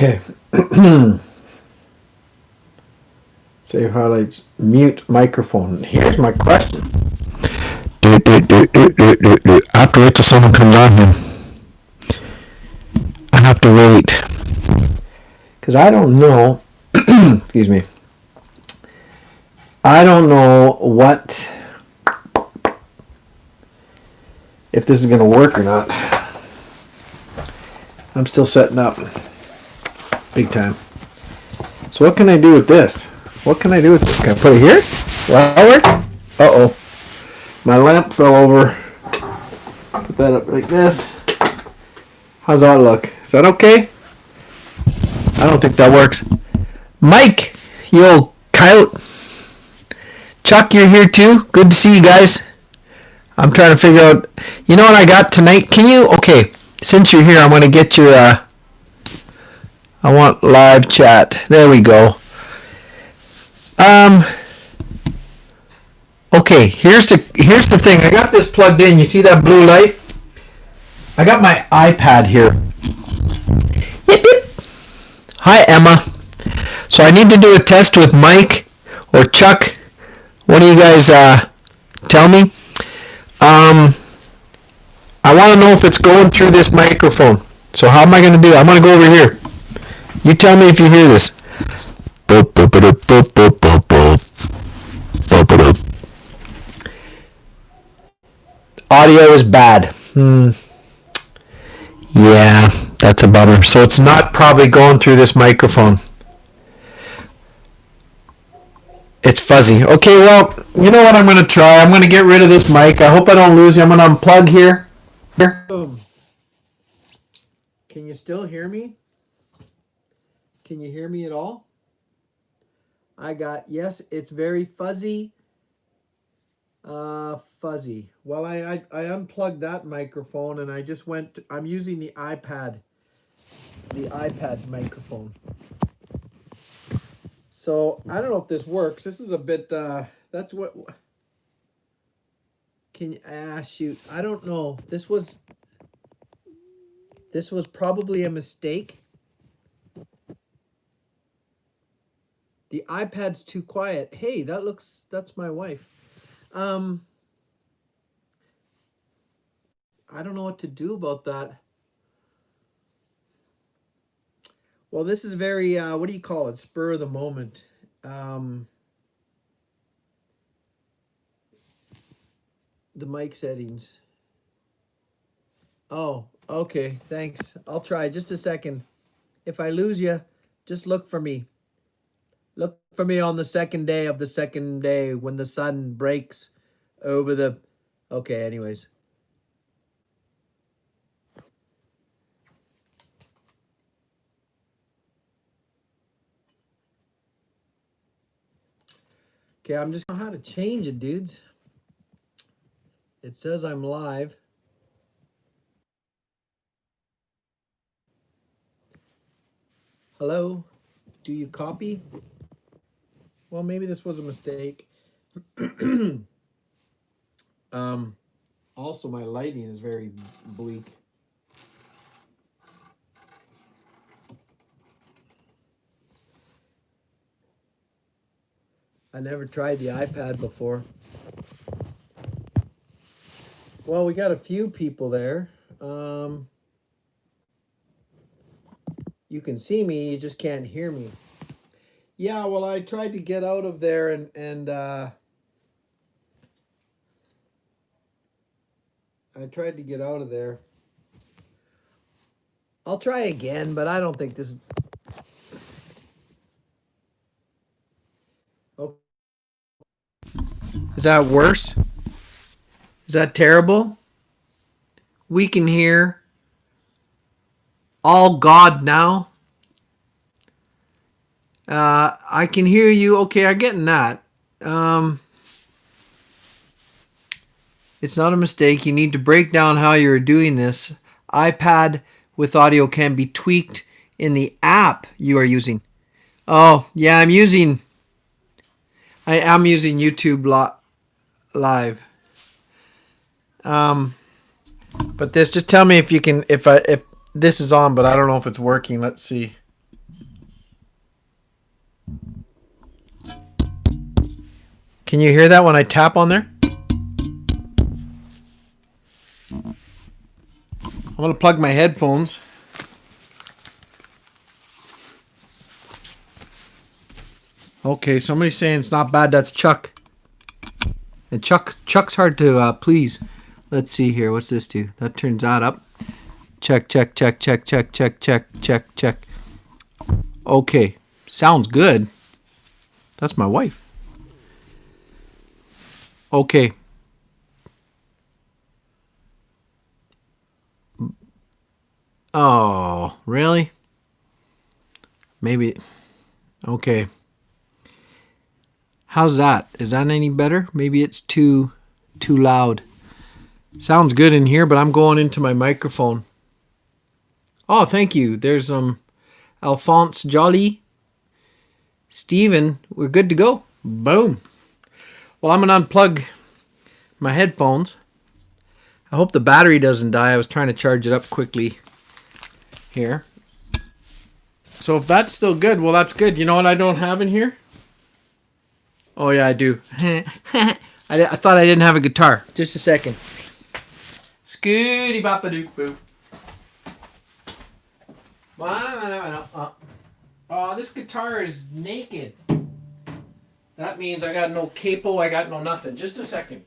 Okay. Save highlights. Mute microphone. Here's my question. I have to wait till someone comes on here. I have to wait. Because I don't know. Excuse me. I don't know what. If this is going to work or not. I'm still setting up. Big time. So what can I do with this? What can I do with this? Can I put it here? Will that work? Uh-oh. My lamp fell over. Put that up like this. How's that look? Is that okay? I don't think that works. Mike, you old coyote. Chuck, you're here too. Good to see you guys. I'm trying to figure out. You know what I got tonight? Can you? Okay, since you're here, I'm going to get your. I want live chat. There we go. Okay, here's the thing. I got this plugged in. You see that blue light? I got my iPad here. Yip, yip. Hi, Emma. So I need to do a test with Mike or Chuck. What do you guys tell me? I want to know if it's going through this microphone. So how am I going to do it? I'm going to go over here. You tell me if you hear this. Audio is bad. Yeah, that's a bummer. So it's not probably going through this microphone. It's fuzzy. Okay, well, you know what I'm going to try? I'm going to get rid of this mic. I hope I don't lose you. I'm going to unplug here. Boom. Can you still hear me? Can you hear me at all? Yes, it's very fuzzy. Fuzzy. Well, I unplugged that microphone and I just I'm using the iPad's microphone. So I don't know if this works. This is a bit, that's what, shoot. I don't know. This was probably a mistake. The iPad's too quiet. Hey, that's my wife. I don't know what to do about that. Well, this is very, what do you call it? Spur of the moment. The mic settings. Oh, okay. Thanks. I'll try. Just a second. If I lose you, just look for me. Look for me on the second day of the second day when the sun breaks over the... Okay, anyways. Okay, I'm just gonna know how to change it, dudes. It says I'm live. Hello? Do you copy? Well, maybe this was a mistake. Also, my lighting is very bleak. I never tried the iPad before. Well, we got a few people there. You can see me, you just can't hear me. Yeah, well, I tried to get out of there and I tried to get out of there. I'll try again, but I don't think this is... Oh. Is that worse? Is that terrible? We can hear all God now. I can hear you. Okay, I'm getting that. It's not a mistake. You need to break down how you're doing this. iPad with audio can be tweaked in the app you are using. Oh, yeah, I am using YouTube Live. But just tell me if you can, if this is on, but I don't know if it's working. Let's see. Can you hear that when I tap on there? I'm going to plug my headphones. Okay, somebody's saying it's not bad. That's Chuck. And Chuck's hard to please. Let's see here. What's this do? That turns that up. Check. Okay. Sounds good. That's my wife. Okay. Oh, really? Maybe. Okay. How's that? Is that any better? Maybe it's too loud. Sounds good in here, but I'm going into my microphone. Oh, thank you. There's Alphonse Jolly. Steven, we're good to go. Boom. Well, I'm going to unplug my headphones. I hope the battery doesn't die. I was trying to charge it up quickly here. So if that's still good, well, that's good. You know what I don't have in here? Oh, yeah, I do. I thought I didn't have a guitar. Just a second. Scooty bop a doop boo. Oh, this guitar is naked. That means I got no capo, I got no nothing. Just a second.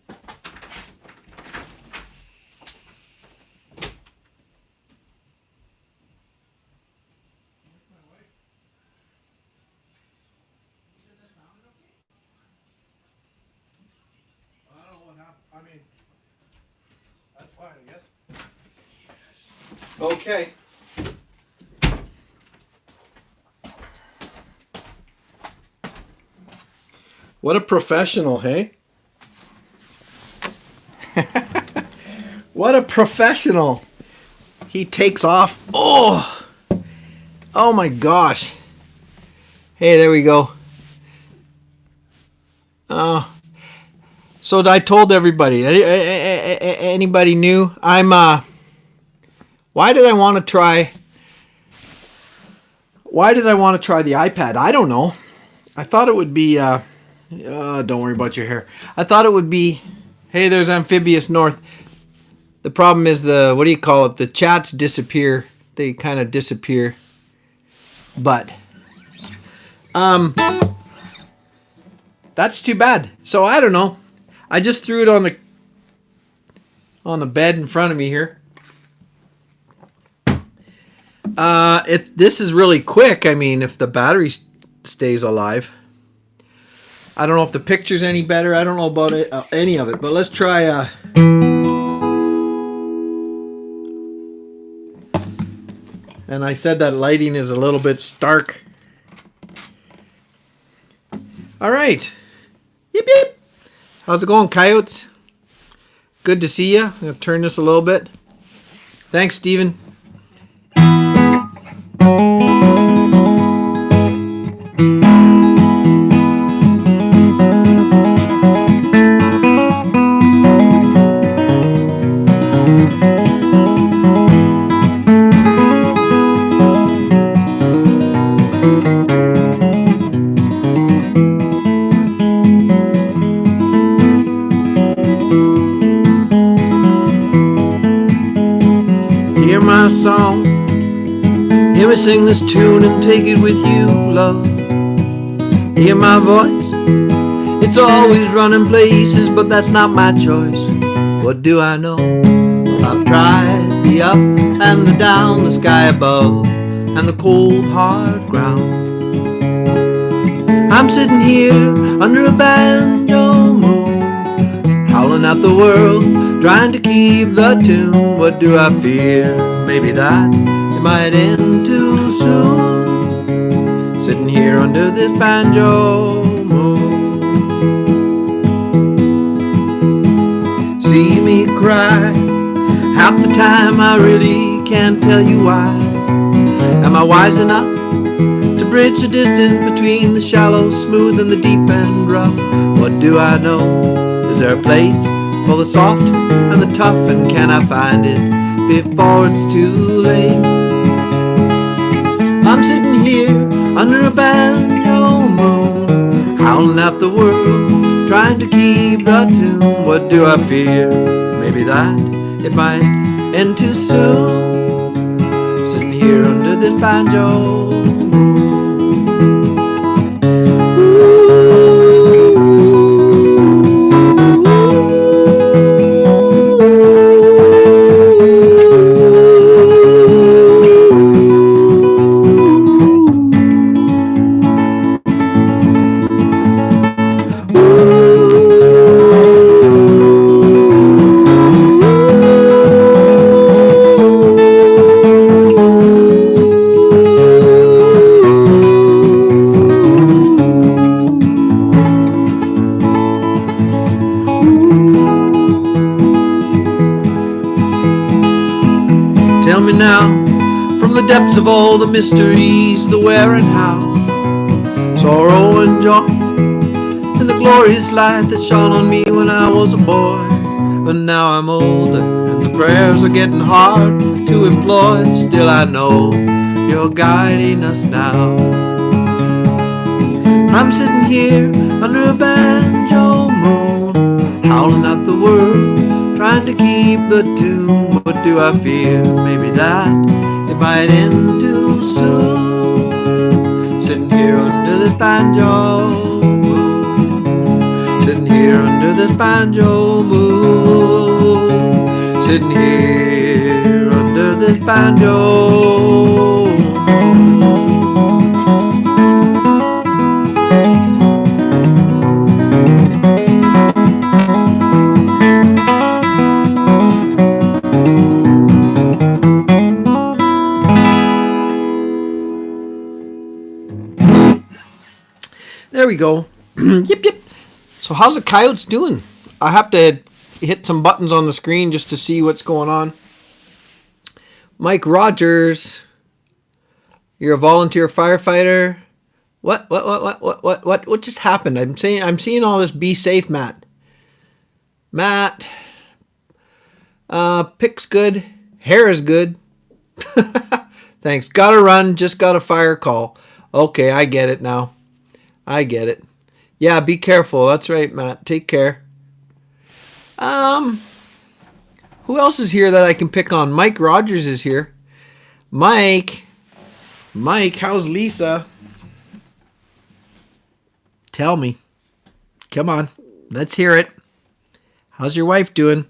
Okay. What a professional, hey? What a professional. He takes off. Oh my gosh. Hey, there we go. So I told everybody. Anybody new? Why did I want to try the iPad? I don't know. I thought it would be don't worry about your hair. I thought it would be, hey, there's Amphibious North. The problem is the chats disappear. They kind of disappear. But that's too bad. So I don't know. I just threw it on the bed in front of me here. This is really quick. I mean, if the battery stays alive. I don't know if the picture's any better. I don't know about it, any of it. But let's try. And I said that lighting is a little bit stark. All right. Yip yip. How's it going, coyotes? Good to see you. I'm gonna turn this a little bit. Thanks, Steven. Hear my song, hear me sing this tune and take it with you, love. Hear my voice, it's always running places, but that's not my choice. What do I know? I've tried the up and the down, the sky above and the cold hard ground. I'm sitting here under a banjo moon, howling at the world, trying to keep the tune. What do I fear? Maybe that it might end too soon. Sitting here under this banjo moon. See me cry half the time, I really can't tell you why. Am I wise enough to bridge the distance between the shallow, smooth and the deep and rough? What do I know? Is there a place for the soft and the tough, and can I find it before it's too late? I'm sitting here under a banjo moon, howling at the world, trying to keep the tune. What do I fear? Maybe that it might end too soon. Sitting here under this banjo. Tell me now, from the depths of all the mysteries, the where and how, sorrow and joy, and the glorious light that shone on me when I was a boy. But now I'm older, and the prayers are getting hard to employ. Still I know you're guiding us now. I'm sitting here under a banjo moon, howling at the world, trying to keep the tune. What do I fear? Maybe that it might end too soon. Sitting here under this banjo moon, sitting here under this banjo moon, sitting here under this banjo. There we go. Yip, yip. So how's the coyotes doing? I have to hit some buttons on the screen just to see what's going on. Mike Rogers, you're a volunteer firefighter. What just happened? I'm seeing all this. Be safe, Matt. Matt, pick's good. Hair is good. Thanks. Gotta run. Just got a fire call. Okay, I get it now. I get it. Yeah, be careful. That's right, Matt. Take care. Who else is here that I can pick on? Mike Rogers is here. Mike, how's Lisa? Tell me. Come on. Let's hear it. How's your wife doing?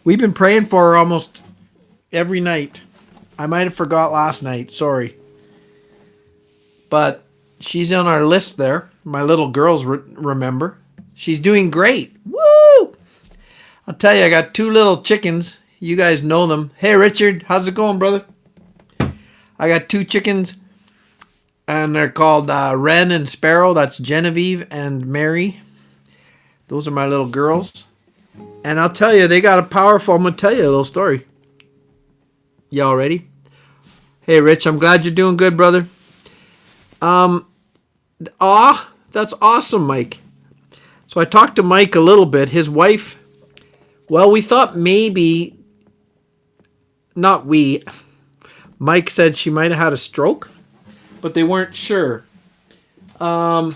We've been praying for her almost every night. I might have forgot last night. Sorry. But she's on our list there. My little girls remember. She's doing great. Woo! I'll tell you, I got 2 little chickens. You guys know them. Hey, Richard. How's it going, brother? I got 2 chickens. And they're called Wren and Sparrow. That's Genevieve and Mary. Those are my little girls. And I'll tell you, they got a powerful... I'm going to tell you a little story. Y'all ready? Hey, Rich. I'm glad you're doing good, brother. That's awesome, Mike. So I talked to Mike a little bit. His wife, well, we thought maybe, not we, Mike said she might have had a stroke, but they weren't sure. So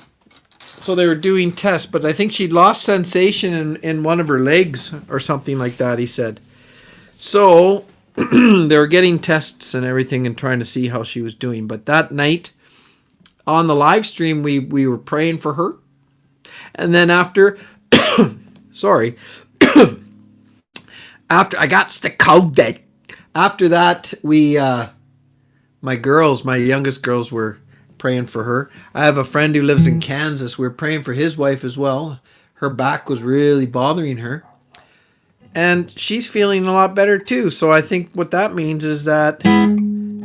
they were doing tests, but I think she'd lost sensation in one of her legs or something like that, he said. So they were getting tests and everything and trying to see how she was doing. But that night, on the live stream, we were praying for her. And then after, sorry, after I got the COVID, after that, we, my youngest girls were praying for her. I have a friend who lives in Kansas. We were praying for his wife as well. Her back was really bothering her. And she's feeling a lot better too. So I think what that means is that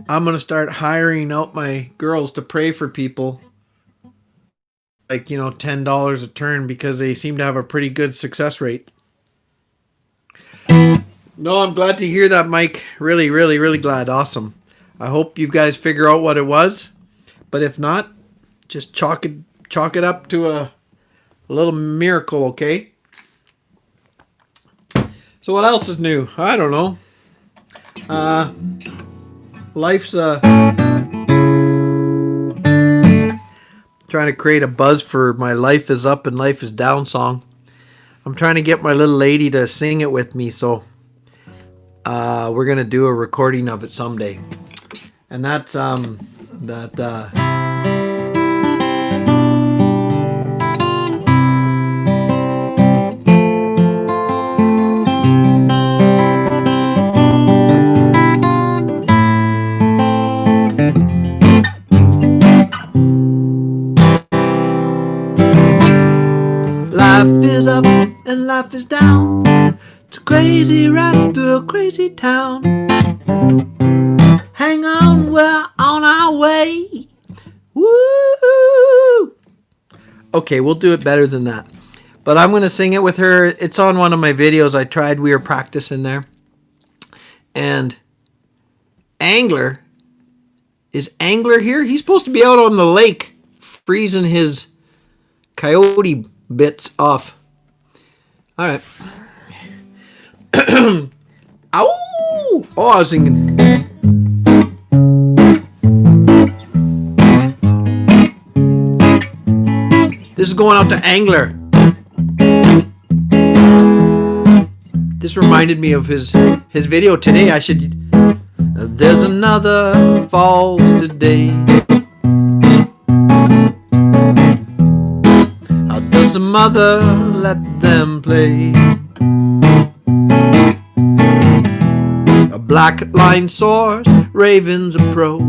I'm going to start hiring out my girls to pray for people. Like, $10 a turn because they seem to have a pretty good success rate. No, I'm glad to hear that, Mike. Really, really, really glad. Awesome. I hope you guys figure out what it was. But if not, just chalk it up to a little miracle, okay? So what else is new? I don't know. Life's trying to create a buzz for my Life is Up and Life is Down song. I'm trying to get my little lady to sing it with me, so we're gonna do a recording of it someday. And that's life is up and life is down. It's a crazy ride through a crazy town. Hang on, we're on our way. Woo! Okay, we'll do it better than that. But I'm going to sing it with her. It's on one of my videos I tried. We were practicing there. And Angler, is Angler here? He's supposed to be out on the lake freezing his coyote bits off. All right. Ow! Oh, I was thinking. This is going out to Angler. This reminded me of his video today. I should. There's another falls today. How does the mother let them play? A black line soars, ravens approach.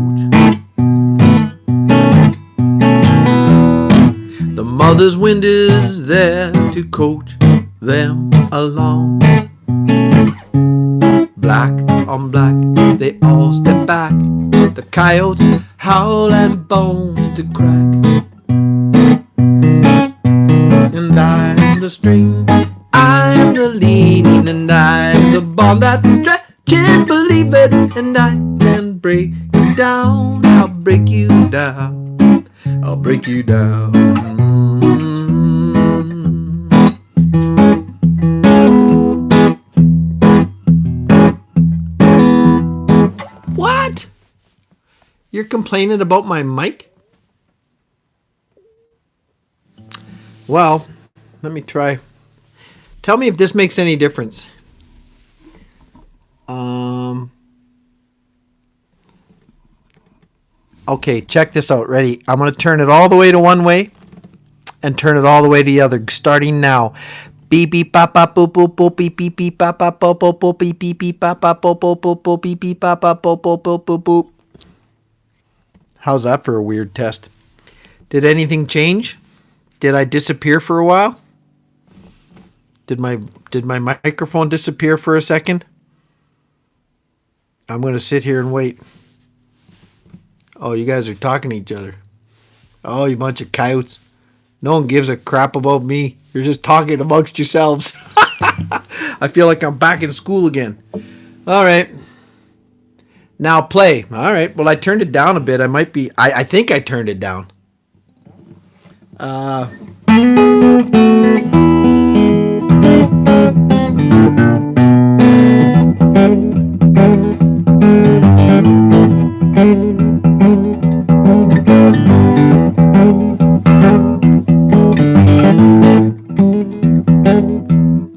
The mother's wind is there to coach them along. Black on black, they all step back. The coyotes howl and bones to crack. And I'm the string, I'm the leading, and I'm the bond that stretches, believe it. And I can break you down, I'll break you down, I'll break you down. What? You're complaining about my mic? Well, let me try. Tell me if this makes any difference. Okay, check this out. Ready? I'm going to turn it all the way to one way and turn it all the way to the other, starting now. Beep beep bop bop boop boop boop beep beep beep bop bop boop boop boop beep beep beep bop bop boop boop boop boop beep beep bop bop boop boop boop boop boop. How's that for a weird test? Did anything change? Did I disappear for a while? Did my microphone disappear for a second? I'm going to sit here and wait. Oh, you guys are talking to each other. Oh, you bunch of coyotes. No one gives a crap about me. You're just talking amongst yourselves. I feel like I'm back in school again. All right. Now play. All right. Well, I turned it down a bit. I think I turned it down.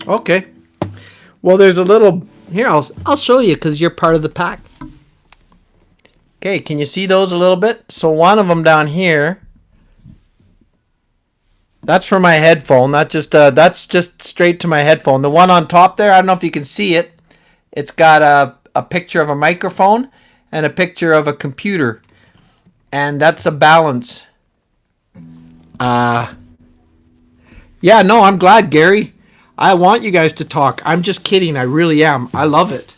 Okay. Well, there's a little here. I'll show you because you're part of the pack. Okay, can you see those a little bit? So one of them down here. That's for my headphone. That's just straight to my headphone. The one on top there, I don't know if you can see it. It's got a picture of a microphone and a picture of a computer, and that's a balance. Yeah, no, I'm glad, Gary. I want you guys to talk. I'm just kidding. I really am. I love it.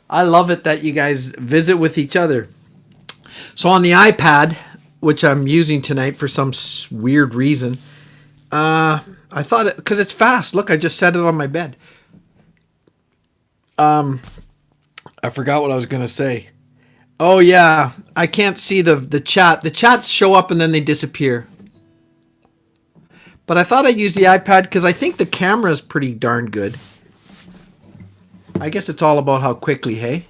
I love it that you guys visit with each other. So on the iPad, which I'm using tonight for some weird reason, I thought because it's fast. Look, I just set it on my bed. I forgot what I was going to say. Oh, yeah. I can't see the chat. The chats show up and then they disappear. But I thought I'd use the iPad because I think the camera is pretty darn good. I guess it's all about how quickly, hey?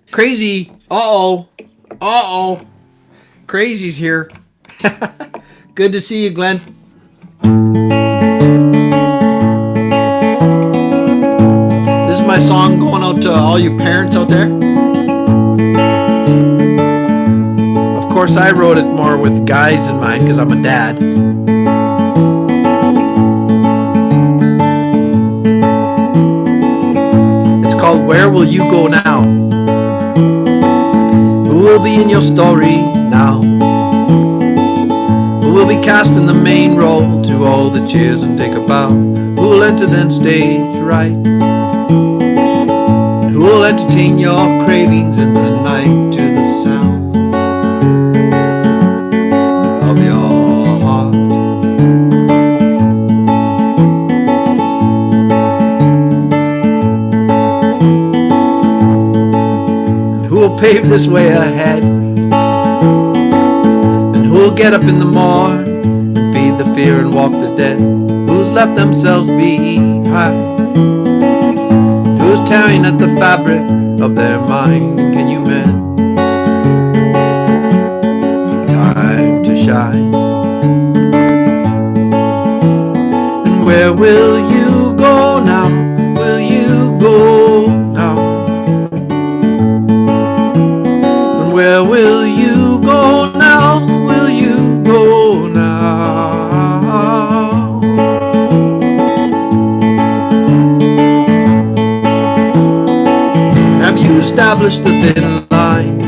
Crazy. Uh-oh. Uh-oh. Crazy's here. Good to see you, Glenn. my song going out to all you parents out there? Of course, I wrote it more with guys in mind because I'm a dad. It's called Where Will You Go Now? Who will be in your story now? Who will be casting the main role to all the cheers and take a bow? Who will enter then stage right? Who will entertain your cravings in the night to the sound of your heart? And who will pave this way ahead? And who will get up in the morn and feed the fear and walk the dead? Who's left themselves behind? Who's tearing at the fabric of their mind? And can you mend? Time to shine. And where will you go now? Will you go now? And where will you go now? Will you go now? Have you established the thin line?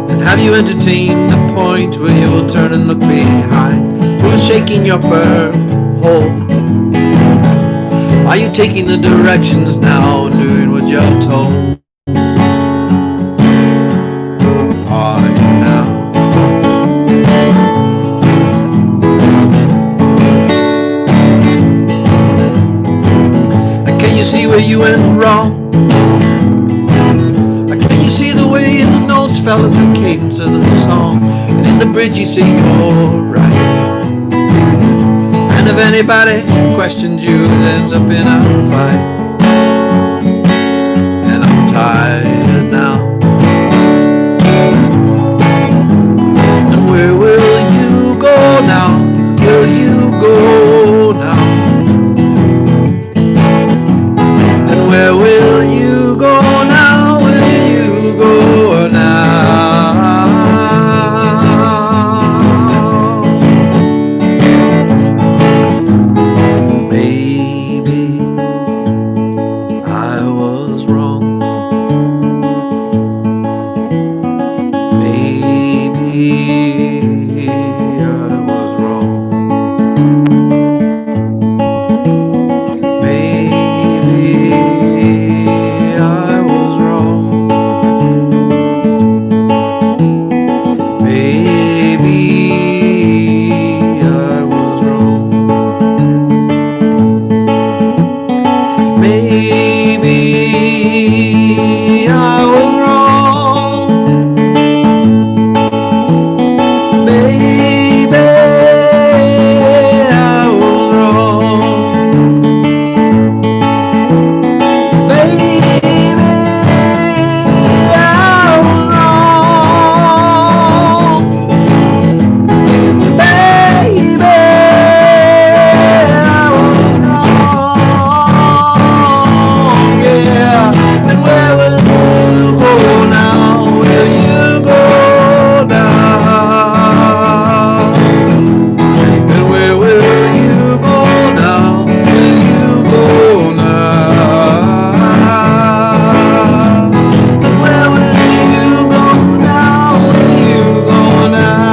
And have you entertained the point where you will turn and look behind? Who's shaking your firm hold? Are you taking the directions now and doing what you're told? Are you now? And can you see where you went wrong? See the way the notes fell in the cadence of the song, and in the bridge you say you're right. And if anybody questions you, it ends up in a fight. And I'm tired now. And where will you go now? Will you go now? And where will you go now? Go now. Maybe I was wrong. Maybe I was wrong. Maybe I was wrong. Maybe I was wrong. Maybe I was wrong. Maybe I was wrong. Maybe I was wrong. Baby, I was wrong, yeah. And where will you go now? Will you go now? And where will you go now? Will you go now? And where will you go now? Will you go now?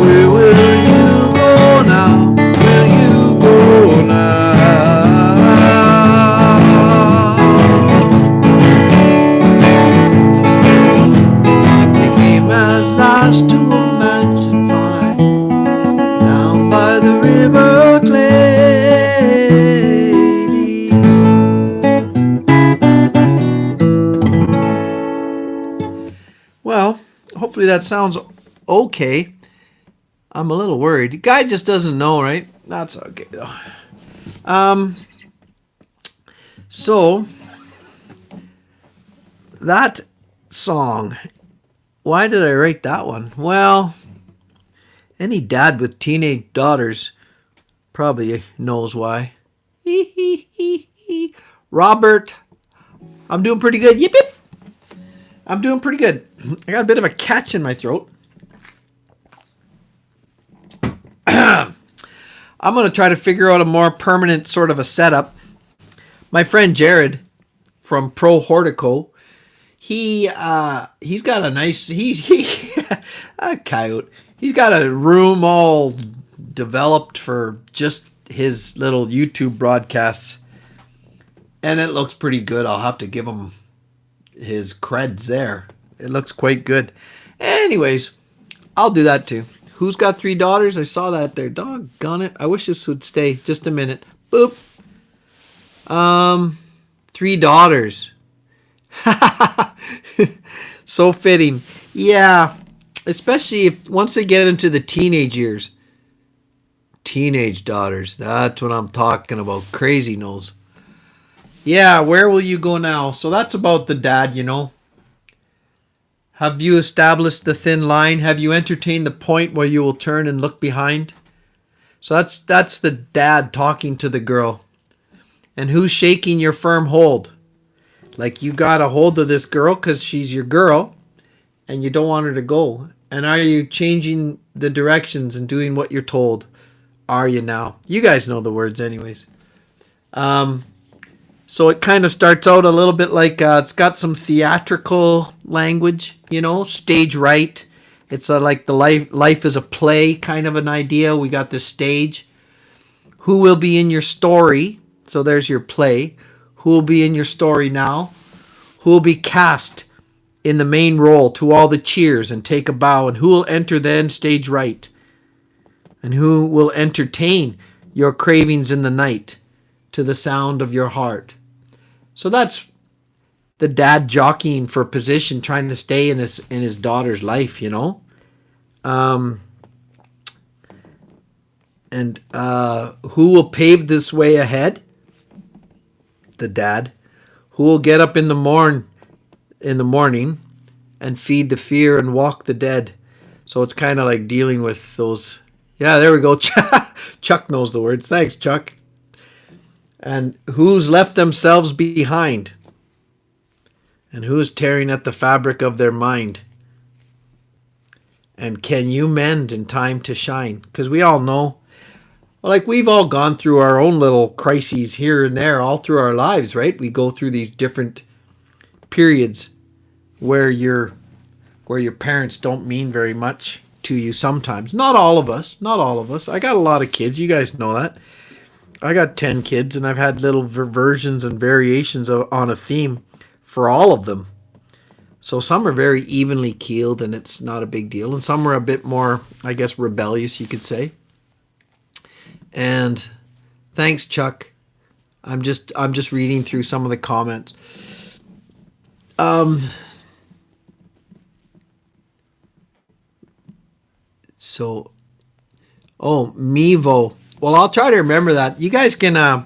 Where will you go now? Will you go now? They came at last to a mansion fine down by the river Clady. Well, hopefully that sounds okay. I'm a little worried. The guy just doesn't know, right? That's okay though. So that song, why did I write that one? Well, any dad with teenage daughters Probably knows why. Robert, I'm doing pretty good. Yip yip. I'm doing pretty good. I got a bit of a catch in my throat. I'm going to try to figure out a more permanent sort of a setup. My friend Jared from Pro Hortico, he's got a nice a coyote. He's got a room all developed for just his little YouTube broadcasts, and it looks pretty good. I'll have to give him his creds there. It looks quite good. Anyways, I'll do that too. Who's got 3 daughters? I saw that there. Doggone it. I wish this would stay. Just a minute. Boop. 3 daughters. So fitting. Yeah. Especially if once they get into the teenage years. Teenage daughters. That's what I'm talking about. Crazy nose. Yeah, where will you go now? So that's about the dad, you know. Have you established the thin line? Have you entertained the point where you will turn and look behind? So that's the dad talking to the girl. And who's shaking your firm hold? Like you got a hold of this girl because she's your girl and you don't want her to go. And are you changing the directions and doing what you're told? Are you now? You guys know the words anyways. So it kind of starts out a little bit like it's got some theatrical language, you know, stage right. It's like the life is a play kind of an idea. We got the stage. Who will be in your story? So there's your play. Who will be in your story now? Who will be cast in the main role to all the cheers and take a bow? And who will enter then stage right? And who will entertain your cravings in the night to the sound of your heart? So that's the dad jockeying for position, trying to stay in his daughter's life, you know. And who will pave this way ahead? The dad. Who will get up in the morning and feed the fear and walk the dead? So it's kind of like dealing with those. Yeah, there we go. Chuck knows the words. Thanks, Chuck. And who's left themselves behind? And who's tearing at the fabric of their mind? And can you mend in time to shine? Because we all know, like we've all gone through our own little crises here and there all through our lives, right? We go through these different periods where your parents don't mean very much to you sometimes. Not all of us. I got a lot of kids. You guys know that. I got 10 kids, and I've had little versions and variations on a theme for all of them. So some are very evenly keeled, and it's not a big deal. And some are a bit more, I guess, rebellious, you could say. And thanks, Chuck. I'm just reading through some of the comments. Mevo. Well, I'll try to remember that. You guys can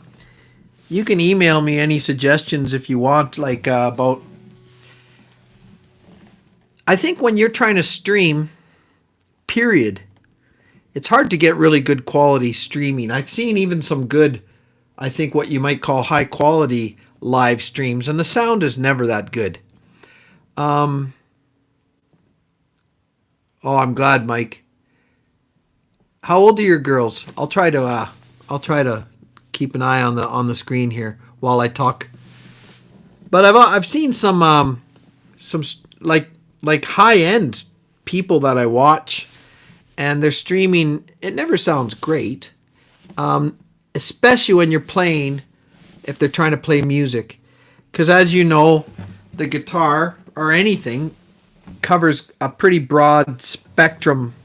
you can email me any suggestions if you want, like about. I think when you're trying to stream, period, it's hard to get really good quality streaming. I've seen even some good, I think what you might call high quality live streams, and the sound is never that good. I'm glad, Mike. How old are your girls? I'll try to keep an eye on the screen here while I talk. But I've seen some like high end people that I watch, and they're streaming. It never sounds great, especially when you're playing. If they're trying to play music, because as you know, the guitar or anything covers a pretty broad spectrum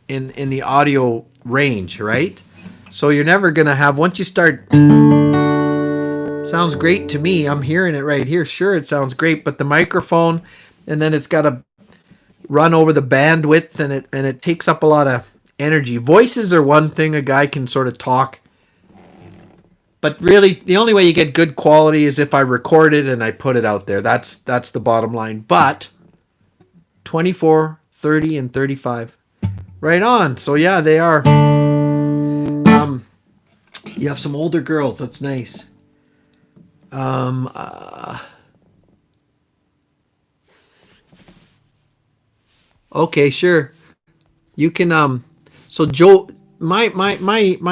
in the audio range, right? So you're never gonna have, once you start, sounds great to me, I'm hearing it right here, sure it sounds great, but the microphone, and then it's got to run over the bandwidth, and it takes up a lot of energy. Voices are one thing, a guy can sort of talk, but really the only way you get good quality is if I record it and I put it out there. That's the bottom line. But 24, 30, and 35. Right on. So yeah, they are. You have some older girls. That's nice. Okay, sure. You can so Joe my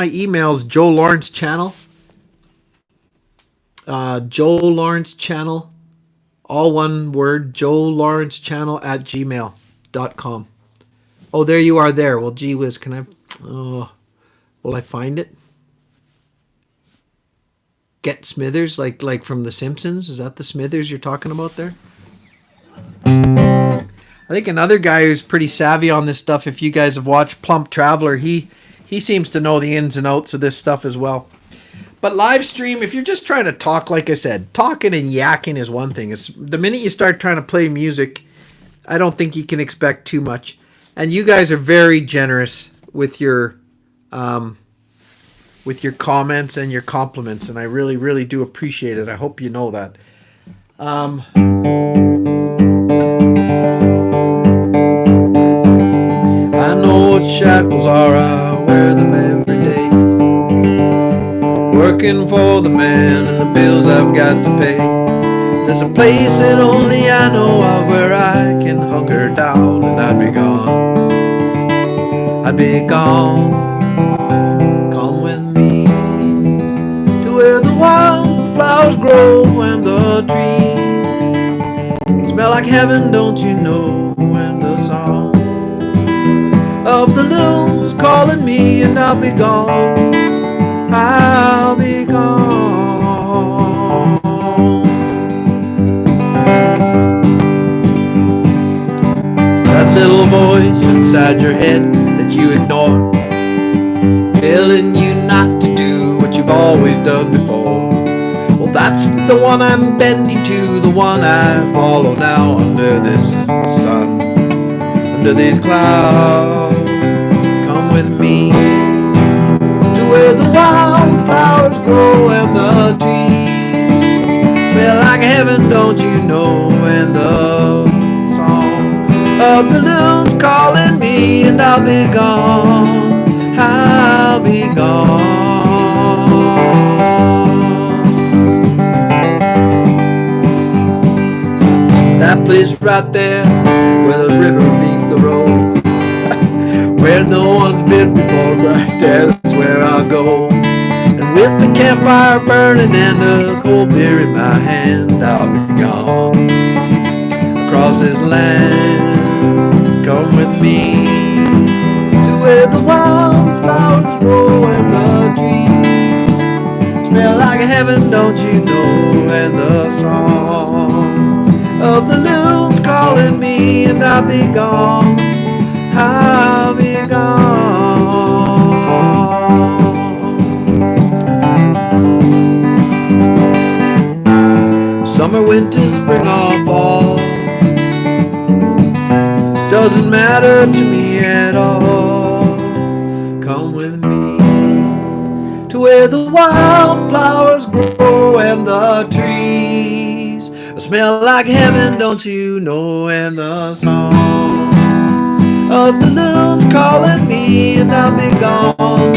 email's Joe Lawrence channel. Joe Lawrence channel. All one word, Joe Lawrence channel at gmail.com. Oh, there you are there. Well, gee whiz, can I will I find it? Get Smithers, like from The Simpsons? Is that the Smithers you're talking about there? I think another guy who's pretty savvy on this stuff, if you guys have watched Plump Traveler, he seems to know the ins and outs of this stuff as well. But live stream, if you're just trying to talk, like I said, talking and yakking is one thing. It's the minute you start trying to play music, I don't think you can expect too much. And you guys are very generous with your comments and your compliments, and I really, really do appreciate it. I hope you know that. I know what shackles are, I wear them every day. Working for the man and the bills I've got to pay. There's a place that only I know of where I can hunker down and I'd be gone. I'd be gone. Come with me to where the wildflowers grow and the trees smell like heaven, don't you know? And the song of the loons calling me and I'll be gone. I'll be gone. That little voice inside your head that you ignore, telling you not to do what you've always done before. Well, that's the one I'm bending to, the one I follow now under this sun, under these clouds. Come with me where the wildflowers grow and the trees smell like heaven, don't you know? And the song of the loons calling me and I'll be gone. I'll be gone. That place right there where the river meets the road, where no one's been before, right there, that's where I'll go. And with the campfire burning and a cold beer in my hand, I'll be gone. Across this land, come with me to where the wildflowers grow and the trees smell like heaven, don't you know? And the song of the loons calling me and I'll be gone. I'll be gone. Summer, winter, spring or fall, doesn't matter to me at all. Come with me to where the wildflowers grow and the trees smell like heaven, don't you know? And the song of the loons calling me and I'll be gone.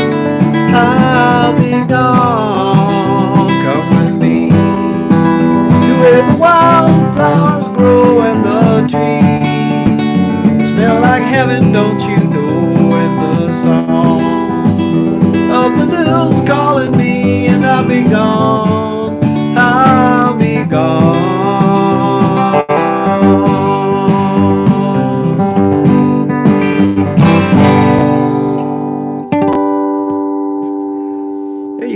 I'll be gone. Come with me to where the wildflowers grow and the trees smell like heaven, don't you know? And the song of the loons calling me and I'll be gone. I'll be gone.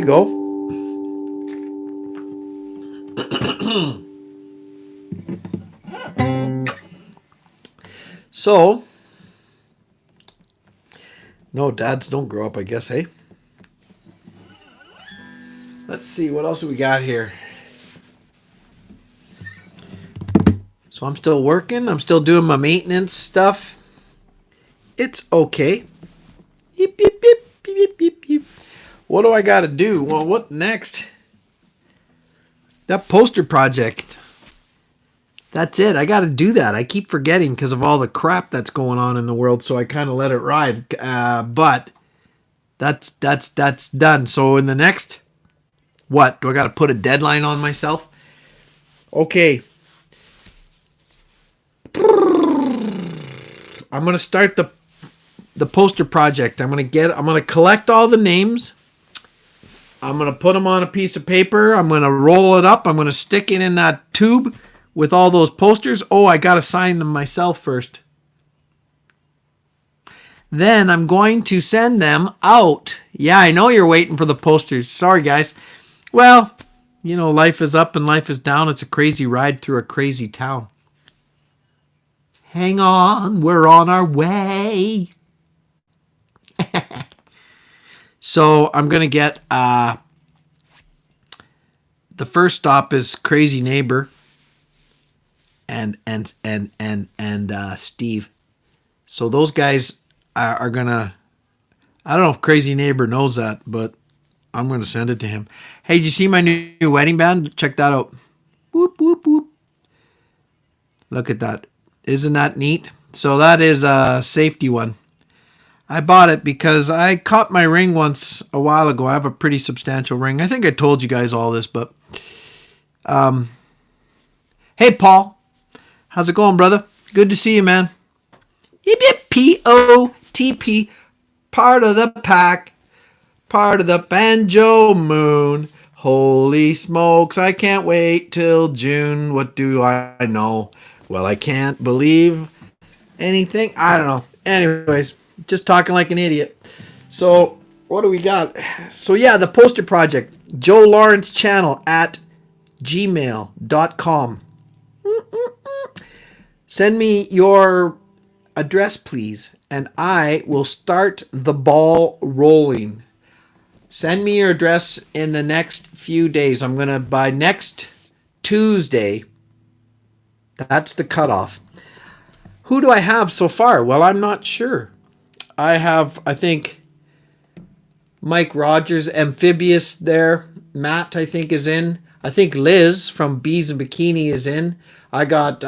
Go. So, no, dads don't grow up, I guess, hey? Let's see, what else we got here? So I'm still working. I'm still doing my maintenance stuff. It's okay. Yip, yip, yip, yip, yip, yip. What do I got to do? Well, what next? That poster project. That's it. I got to do that. I keep forgetting because of all the crap that's going on in the world, so I kind of let it ride. But That's done. So in the next, what? Do I got to put a deadline on myself? Okay. I'm going to start the poster project. I'm going to collect all the names. I'm going to put them on a piece of paper. I'm going to roll it up. I'm going to stick it in that tube with all those posters. Oh, I got to sign them myself first. Then I'm going to send them out. Yeah, I know you're waiting for the posters. Sorry, guys. Well, life is up and life is down. It's a crazy ride through a crazy town. Hang on, we're on our way. So I'm going to get, the first stop is Crazy Neighbor and Steve. So those guys are going to, I don't know if Crazy Neighbor knows that, but I'm going to send it to him. Hey, did you see my new wedding band? Check that out. Whoop, whoop, whoop. Look at that. Isn't that neat? So that is a safety one. I bought it because I caught my ring once a while ago. I have a pretty substantial ring. I think I told you guys all this, but hey, Paul. How's it going, brother? Good to see you, man. Yip, yip, P-O-T-P. Part of the pack. Part of the Banjo Moon. Holy smokes, I can't wait till June. What do I know? Well, I can't believe anything. I don't know. Anyways, just talking like an idiot. So, what do we got? So, yeah, the poster project. Joe Lawrence Channel at gmail.com. Send me your address, please, and I will start the ball rolling. Send me your address in the next few days. I'm going to, by next Tuesday, that's the cutoff. Who do I have so far? Well, I'm not sure. I think, Mike Rogers, Amphibious there. Matt, I think, is in. I think Liz from Bees and Bikini is in. I got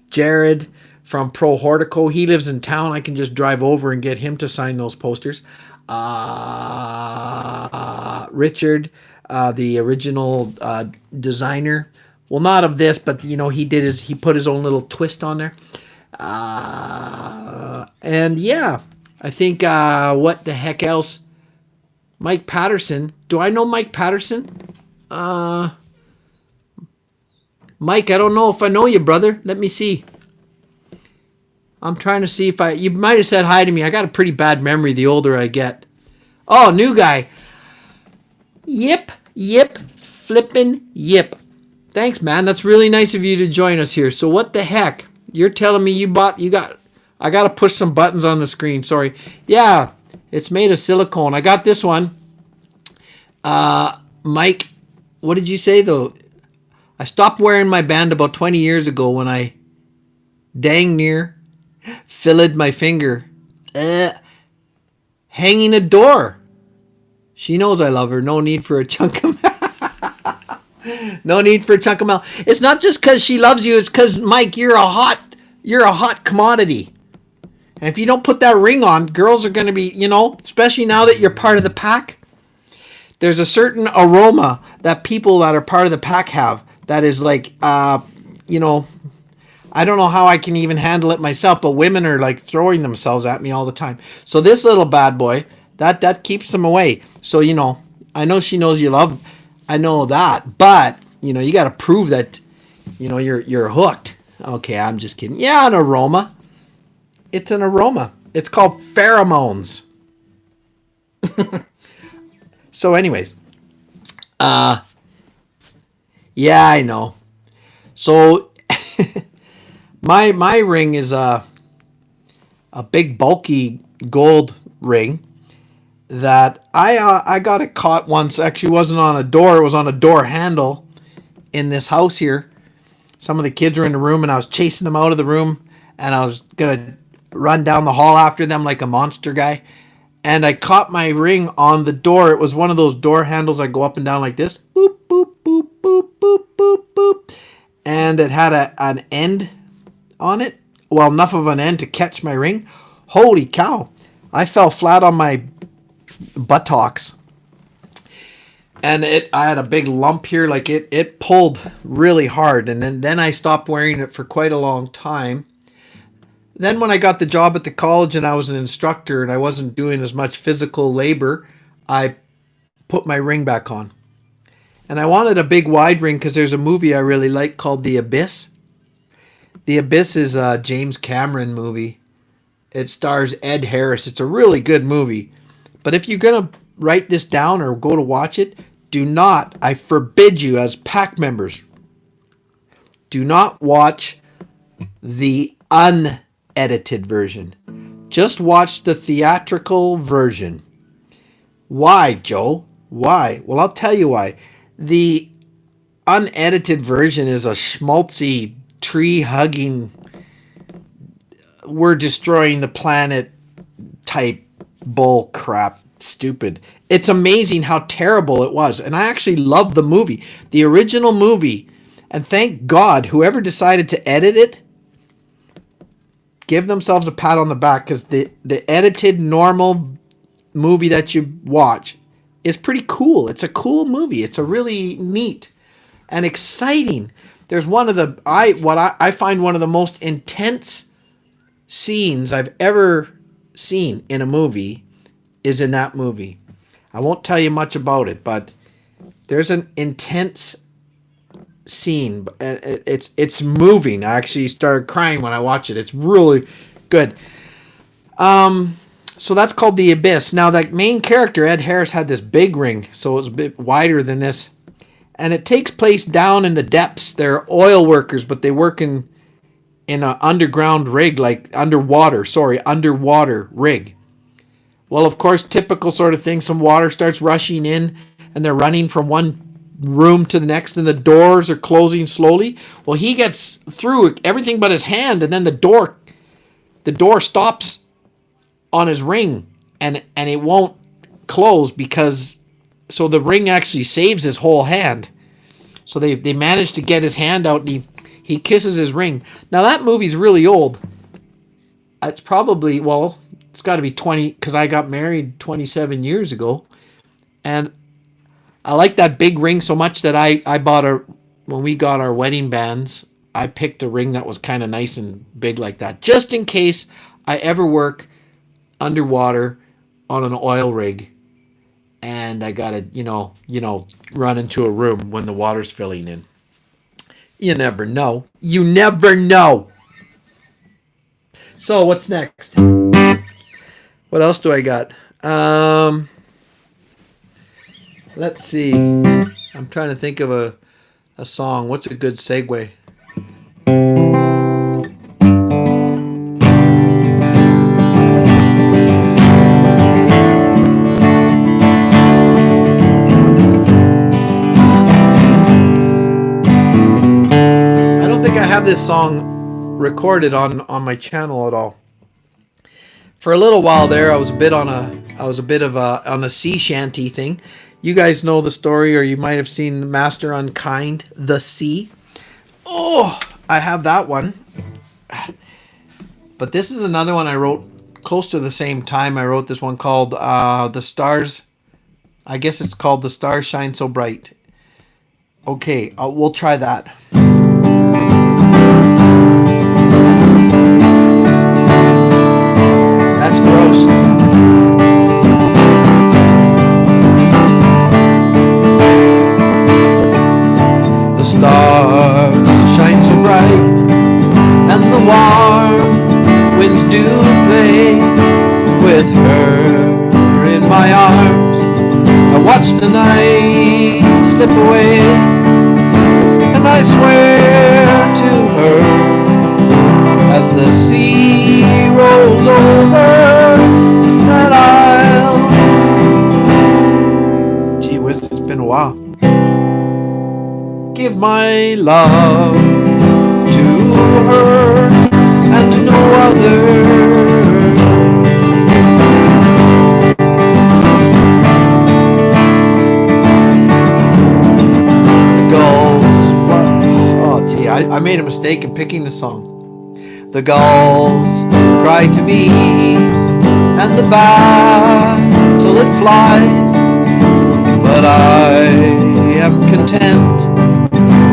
Jared from Pro Hortico. He lives in town. I can just drive over and get him to sign those posters. Richard, the original designer. Well, not of this, but he put his own little twist on there. And yeah, I think what the heck else? Mike Patterson. Do I know Mike Patterson? Mike, I don't know if I know you, brother. Let me see. I'm trying to see if you might have said hi to me. I got a pretty bad memory the older I get. Oh, new guy. Yip, flippin' yip. Thanks, man. That's really nice of you to join us here. So what the heck? You're telling me I got to push some buttons on the screen. Sorry. Yeah, it's made of silicone. I got this one. Mike, what did you say, though? I stopped wearing my band about 20 years ago when I dang near filled my finger. Hanging a door. She knows I love her. No need for a chunk of No need for a chunk of milk. It's not just because she loves you. It's because, Mike, you're a hot commodity. And if you don't put that ring on, girls are going to be, especially now that you're part of the pack. There's a certain aroma that people that are part of the pack have that is like, I don't know how I can even handle it myself, but women are like throwing themselves at me all the time. So this little bad boy, that keeps them away. So, I know she knows you love, I know that, but, you got to prove that, you're hooked. Okay, I'm just kidding. Yeah, an aroma. It's an aroma. It's called pheromones. So anyways, yeah, I know. So my ring is a big bulky gold ring that I got it caught once. Actually, it wasn't on a door. It was on a door handle in this house here. Some of the kids were in the room, and I was chasing them out of the room, and I was gonna run down the hall after them like a monster guy. And I caught my ring on the door. It was one of those door handles that go up and down like this. Boop, boop, boop, boop, boop, boop, boop. And it had an end on it. well, enough of an end to catch my ring. Holy cow. I fell flat on my buttocks. And I had a big lump here, like it pulled really hard. And then I stopped wearing it for quite a long time. Then when I got the job at the college and I was an instructor and I wasn't doing as much physical labor, I put my ring back on. And I wanted a big wide ring because there's a movie I really like called The Abyss. The Abyss is a James Cameron movie. It stars Ed Harris. It's a really good movie. But if you're going to write this down or go to watch it, do not, I forbid you as PAC members, do not watch the unedited version. Just watch the theatrical version. Why, Joe? Why? Well, I'll tell you why. The unedited version is a schmaltzy, tree-hugging, we're destroying the planet type bull crap. Stupid. It's amazing how terrible it was. And I actually love the movie. The original movie. And thank God, whoever decided to edit it, give themselves a pat on the back, because the edited normal movie that you watch is pretty cool. It's a cool movie. It's a really neat and exciting. There's one of the I find one of the most intense scenes I've ever seen in a movie is in that movie. I won't tell you much about it, but there's an intense scene. It's moving. I actually started crying when I watched it. It's really good. So that's called The Abyss. Now, that main character, Ed Harris, had this big ring, so it was a bit wider than this. And it takes place down in the depths. They're oil workers, but they work in an underground rig, like underwater rig. Well, of course, typical sort of thing. Some water starts rushing in, and they're running from one room to the next, and the doors are closing slowly. Well, he gets through everything but his hand, and then the door stops on his ring, and it won't close so the ring actually saves his whole hand. So they managed to get his hand out, and he kisses his ring. Now, that movie's really old. It's probably, well, it's got to be 20, because I got married 27 years ago. And I like that big ring so much that I bought when we got our wedding bands, I picked a ring that was kind of nice and big like that, just in case I ever work underwater on an oil rig and I got to, run into a room when the water's filling in. You never know. You never know. So what's next? What else do I got? Let's see. I'm trying to think of a song. What's a good segue? I don't think I have this song recorded on my channel at all. For a little while there, I was a bit on a sea shanty thing. You guys know the story, or you might have seen Master Unkind, The Sea. Oh, I have that one. But this is another one I wrote close to the same time. I wrote this one called The Stars. I guess it's called The Stars Shine So Bright. Okay, we'll try that. That's gross. The stars shine so bright, and the warm winds do play. With her in my arms, I watch the night slip away, and I swear to her as the sea rolls over that I'll, gee whiz, it's been a while, give my love to her and no other. The gulls fly. Oh gee, I made a mistake in picking the song. The gulls cry to me, and the battle it flies, but I am content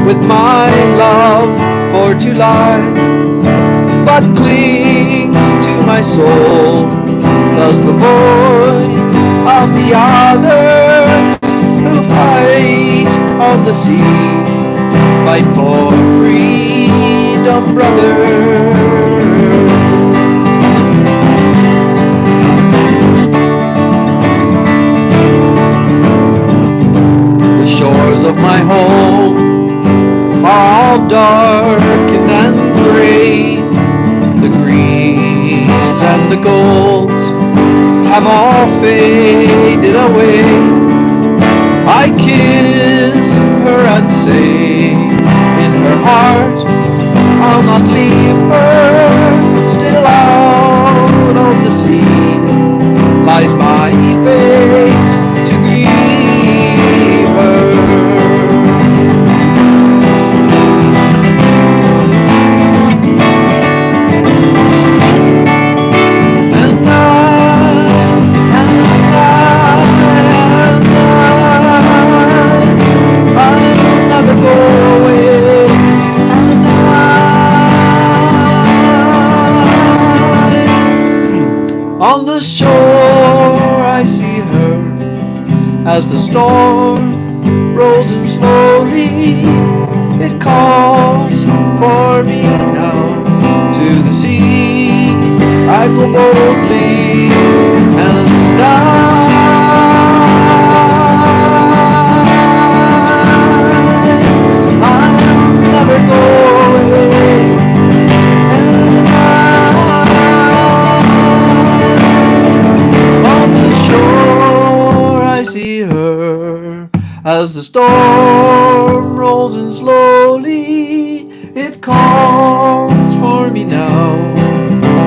with my love for to lie, but clings to my soul, does the voice of the others who fight on the sea, fight for freedom, brother. The shores of my home are all darkened and gray. The greens and the golds have all faded away. I kiss her and say in her heart, I'll not leave her. Still out on the sea lies my fate to grieve her. On the shore I see her as the storm rolls in slowly. It calls for me now to the sea. I go boldly and I'll never go away. I see her as the storm rolls in slowly. It calls for me now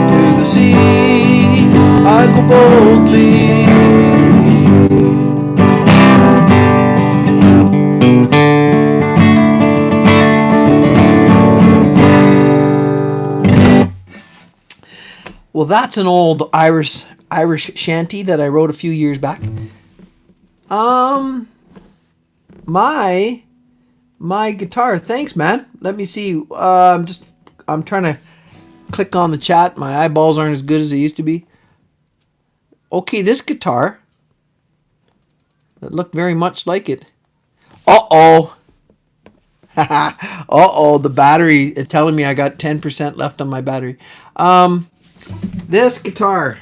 to the sea. I go boldly. Well, that's an old Irish shanty that I wrote a few years back. My guitar. Thanks, man. Let me see. I'm trying to click on the chat. My eyeballs aren't as good as they used to be. Okay, this guitar that looked very much like it. Uh-oh. Uh-oh, the battery is telling me I got 10% left on my battery. This guitar.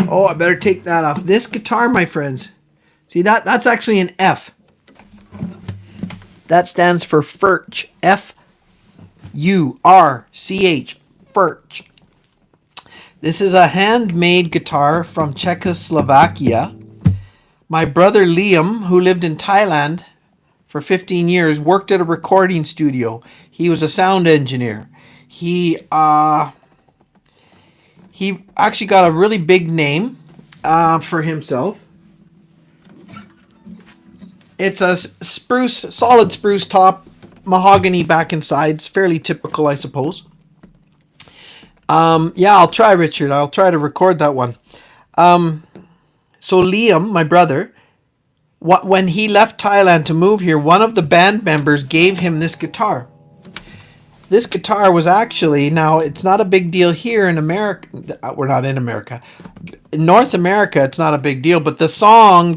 Oh, I better take that off. This guitar, my friends. See, that's actually an F. That stands for Furch. F-U-R-C-H. Furch. This is a handmade guitar from Czechoslovakia. My brother Liam, who lived in Thailand for 15 years, worked at a recording studio. He was a sound engineer. He actually got a really big name for himself. It's a solid spruce top, mahogany back and sides, fairly typical, I suppose. Yeah, I'll try, Richard. I'll try to record that one. So Liam, my brother, when he left Thailand to move here, one of the band members gave him this guitar. This guitar was actually, now it's not a big deal here in America. We're not in America. In North America, it's not a big deal. But this song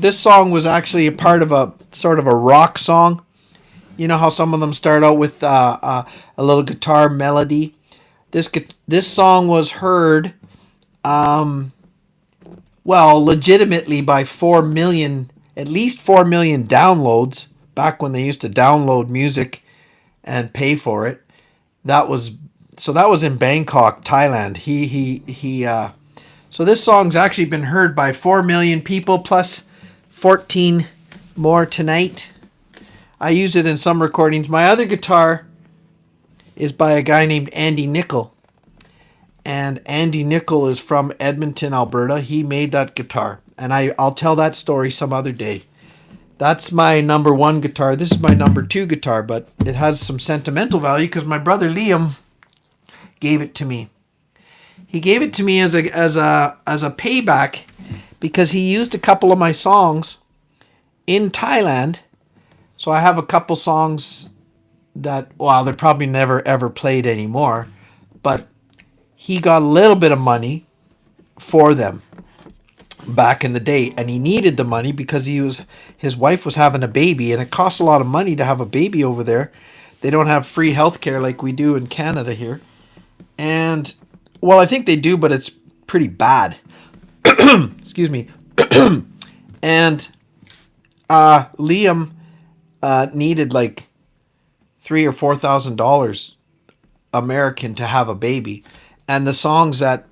was actually a part of a sort of a rock song. You know how some of them start out with a little guitar melody. This song was heard, legitimately by 4 million, at least 4 million downloads back when they used to download music and pay for it. That was in Bangkok, Thailand. So this song's actually been heard by 4 million people plus 14 more tonight. I used it in some recordings. My other guitar is by a guy named Andy Nicol. And Andy Nicol is from Edmonton, Alberta. He made that guitar. And I'll tell that story some other day. That's my number one guitar. This is my number two guitar, but it has some sentimental value because my brother Liam, gave it to me. He gave it to me as a payback because he used a couple of my songs in Thailand. So I have a couple songs that, well, they're probably never ever played anymore, but he got a little bit of money for them back in the day, and he needed the money because his wife was having a baby, and it costs a lot of money to have a baby over there. They don't have free healthcare like we do in Canada here. And well, I think they do, but it's pretty bad. Excuse me. And Liam needed like $3,000 or $4,000 American to have a baby, and the songs that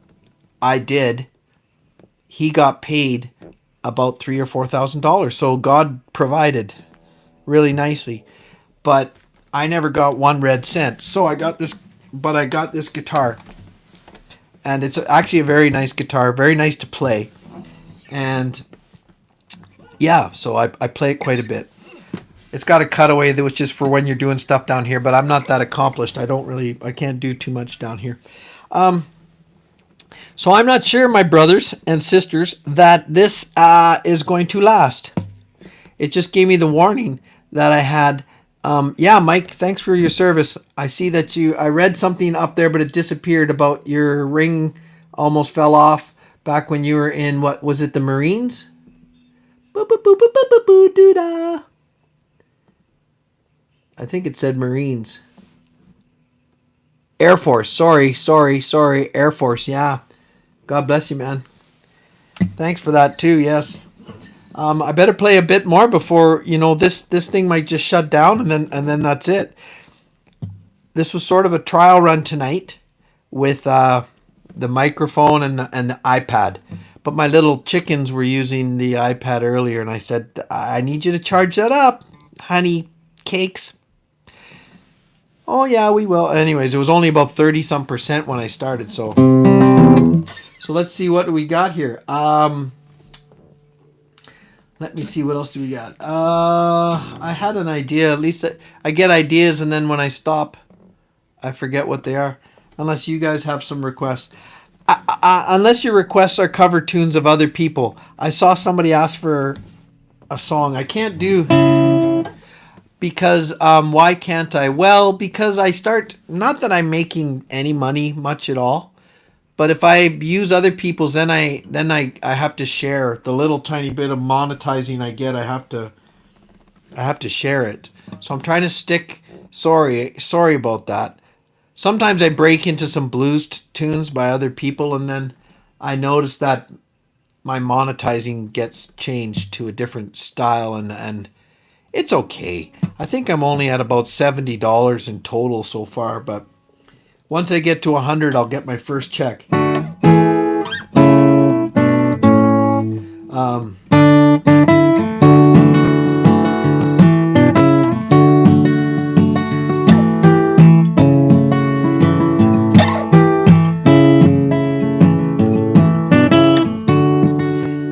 I did, he got paid about $3,000 or $4,000. So God provided really nicely, but I never got 1 red cent. So I got this guitar, and it's actually a very nice guitar, very nice to play, and yeah, so I play it quite a bit. It's got a cutaway that was just for when you're doing stuff down here, but I'm not that accomplished. I can't do too much down here. So I'm not sure, my brothers and sisters, that this is going to last. It just gave me the warning that I had. Yeah, Mike, thanks for your service. I see that I read something up there, but it disappeared about your ring almost fell off back when you were in, what was it, the Marines? Boo-boo-boo-boo-boo-boo-doo-da. I think it said Marines. Air Force. Sorry. Air Force. Yeah. God bless you, man. Thanks for that too. Yes. I better play a bit more before, this thing might just shut down, and then that's it. This was sort of a trial run tonight with the microphone and the iPad. But my little chickens were using the iPad earlier, and I said, I need you to charge that up, honey cakes. Oh yeah, we will. Anyways, it was only about 30% when I started, so let's see what we got here. Let me see, what else do we got? I had an idea. At least I get ideas, and then when I stop, I forget what they are. Unless you guys have some requests. Unless your requests are cover tunes of other people. I saw somebody ask for a song. I can't do... Because why can't I? Well, because not that I'm making any money much at all, but if I use other people's, then I have to share the little tiny bit of monetizing I get. I have to share it. So I'm trying to stick. Sorry about that. Sometimes I break into some blues tunes by other people, and then I notice that my monetizing gets changed to a different style, and it's okay. I think I'm only at about $70 in total so far, but once I get to 100, I'll get my first check.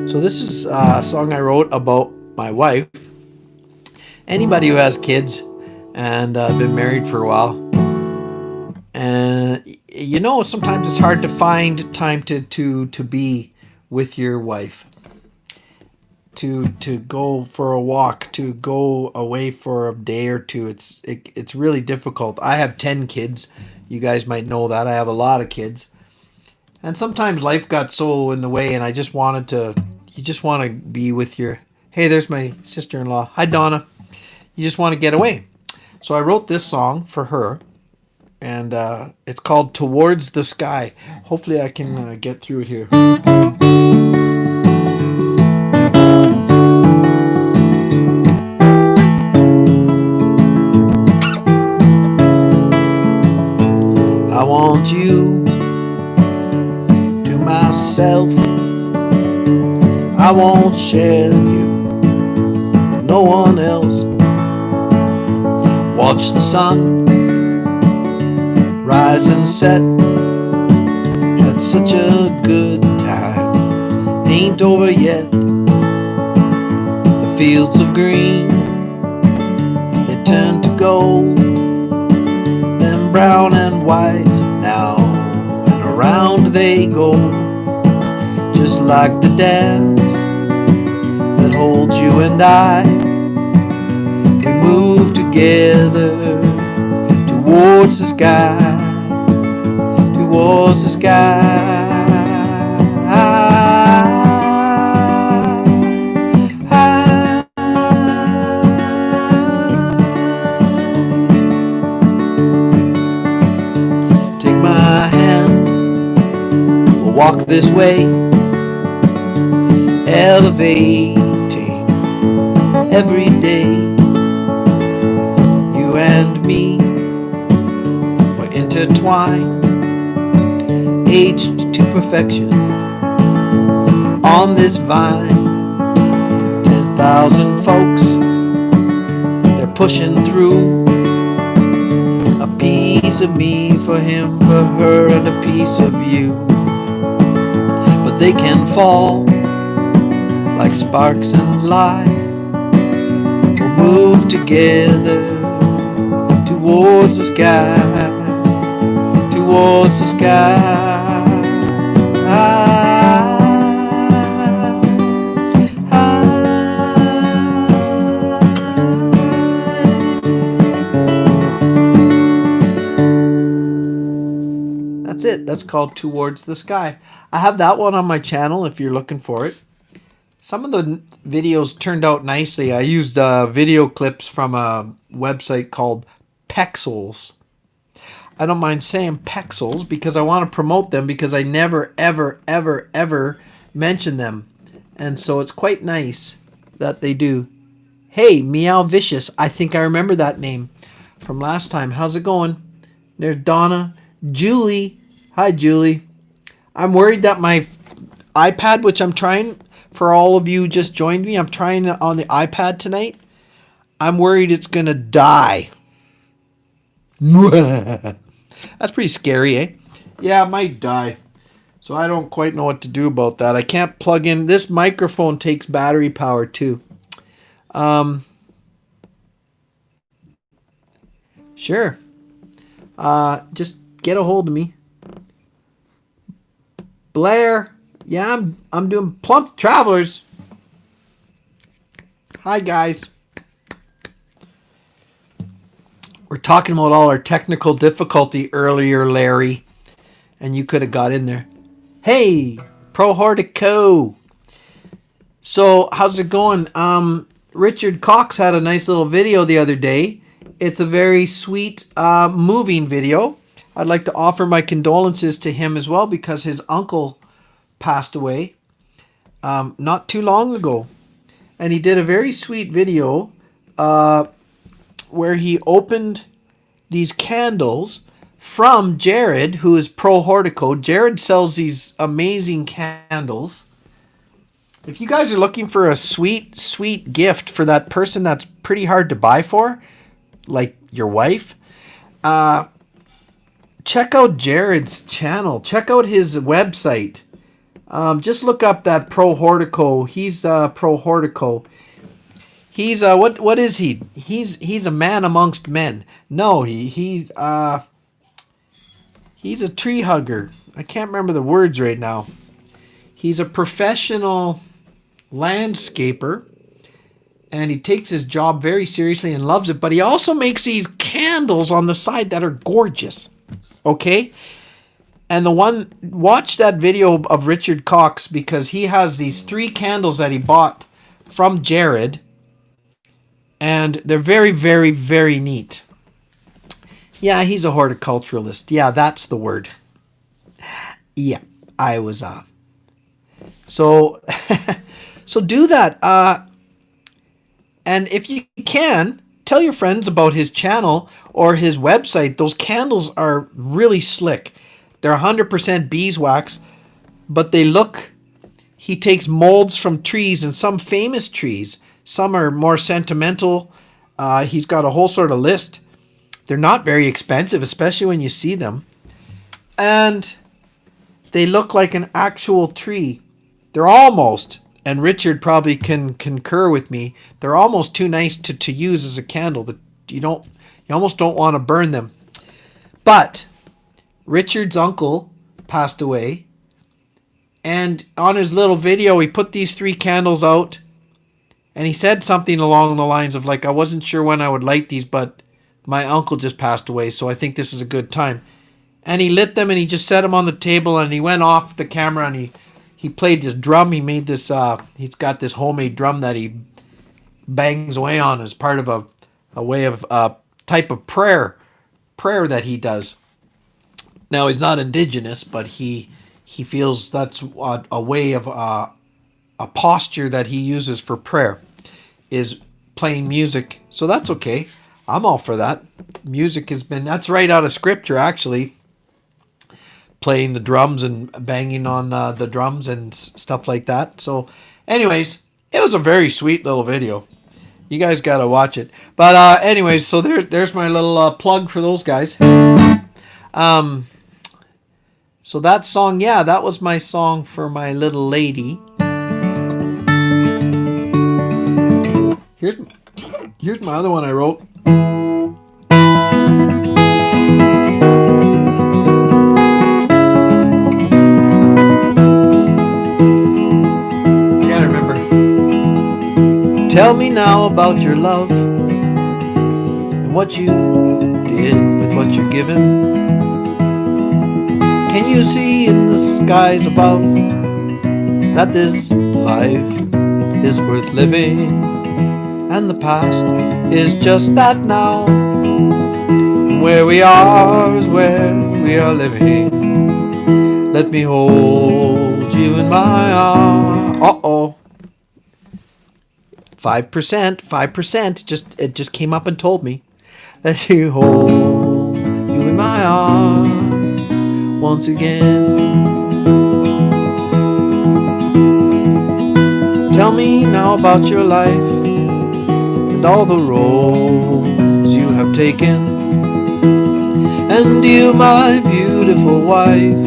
So this is a song I wrote about my wife. Anybody who has kids and been married for a while, and sometimes it's hard to find time to be with your wife, to go for a walk, to go away for a day or two. It's really difficult. I have 10 kids. You guys might know that. I have a lot of kids, and sometimes life got so in the way, and you just want to be with your... Hey, there's my sister-in-law. Hi, Donna. You just want to get away. So I wrote this song for her, and it's called Towards the Sky. Hopefully I can get through it here. I want you to myself. I won't share you, no one else. Watch the sun rise and set. Had such a good time. Ain't over yet. The fields of green, they turn to gold. Then brown and white now. they go, just like the dance that holds you and I. We move together towards the sky, towards the sky. Take my hand, we'll walk this way, elevating every day. You and me, we're intertwined, aged to perfection on this vine. 10,000 folks, they're pushing through. A piece of me for him, for her, and a piece of you. But they can fall like sparks and light. We'll move together towards the sky, towards the sky. That's it. That's called Towards the Sky. I have that one on my channel if you're looking for it. Some of the videos turned out nicely. I used video clips from a website called Pexels. I don't mind saying Pexels because I want to promote them because I never, ever, ever, ever mention them. And so it's quite nice that they do. Hey, Meow Vicious. I think I remember that name from last time. How's it going? There's Donna. Julie. Hi, Julie. I'm worried that my iPad, which I'm trying, for all of you who just joined me, I'm trying on the iPad tonight. I'm worried it's going to die. That's pretty scary, eh? Yeah, it might die. So I don't quite know what to do about that. I can't plug in. This microphone takes battery power too. Sure. Just get a hold of me. Blair. Yeah, I'm doing Plump Travelers. Hi, guys. We're talking about all our technical difficulty earlier, Larry. And you could have got in there. Hey, Pro Hortico. So, how's it going? Richard Cox had a nice little video the other day. It's a very sweet, moving video. I'd like to offer my condolences to him as well because his uncle passed away not too long ago. And he did a very sweet video where he opened these candles from Jared, who is Pro Hortico. Jared sells these amazing candles. If you guys are looking for a sweet, sweet gift for that person that's pretty hard to buy for, like your wife, check out Jared's channel. Check out his website. Just look up that Pro Hortico. He's Pro Hortico. He's what is he? He's a man amongst men. No, he's a tree hugger. I can't remember the words right now. He's a professional landscaper, and he takes his job very seriously and loves it. But he also makes these candles on the side that are gorgeous. Okay? And watch that video of Richard Cox because he has these 3 candles that he bought from Jared. And they're very, very, very neat. Yeah, he's a horticulturalist. Yeah, that's the word. Yeah, I was So do that. And if you can, tell your friends about his channel or his website. Those candles are really slick. They're 100% beeswax, but he takes molds from trees and some famous trees. Some are more sentimental. He's got a whole sort of list. They're not very expensive, especially when you see them. And they look like an actual tree. They're almost, and Richard probably can concur with me, they're almost too nice to use as a candle. That you almost don't want to burn them. But Richard's uncle passed away, And on his little video, he put these 3 candles out. And he said something along the lines of like, I wasn't sure when I would light these, but my uncle just passed away, so I think this is a good time. And he lit them and he just set them on the table and he went off the camera and he played this drum. He made this, he's got this homemade drum that he bangs away on as part of a way of, type of prayer that he does. Now, he's not indigenous, but he feels that's a way of, a posture that he uses for prayer is playing music. So that's okay. I'm all for that. Music that's right out of scripture, actually. Playing the drums and banging on the drums and stuff like that. So anyways, it was a very sweet little video. You guys got to watch it. But anyways, so there's my little plug for those guys. So that song, yeah, that was my song for my little lady. Here's my other one I wrote. I gotta remember. Tell me now about your love and what you did with what you're given. Can you see in the skies above that this life is worth living? And the past is just that now. Where we are is where we are living. Let me hold you in my arms. Uh-oh. 5%. It just came up and told me. Let me hold you in my arms once again. Tell me now about your life and all the roads you have taken. And you, my beautiful wife,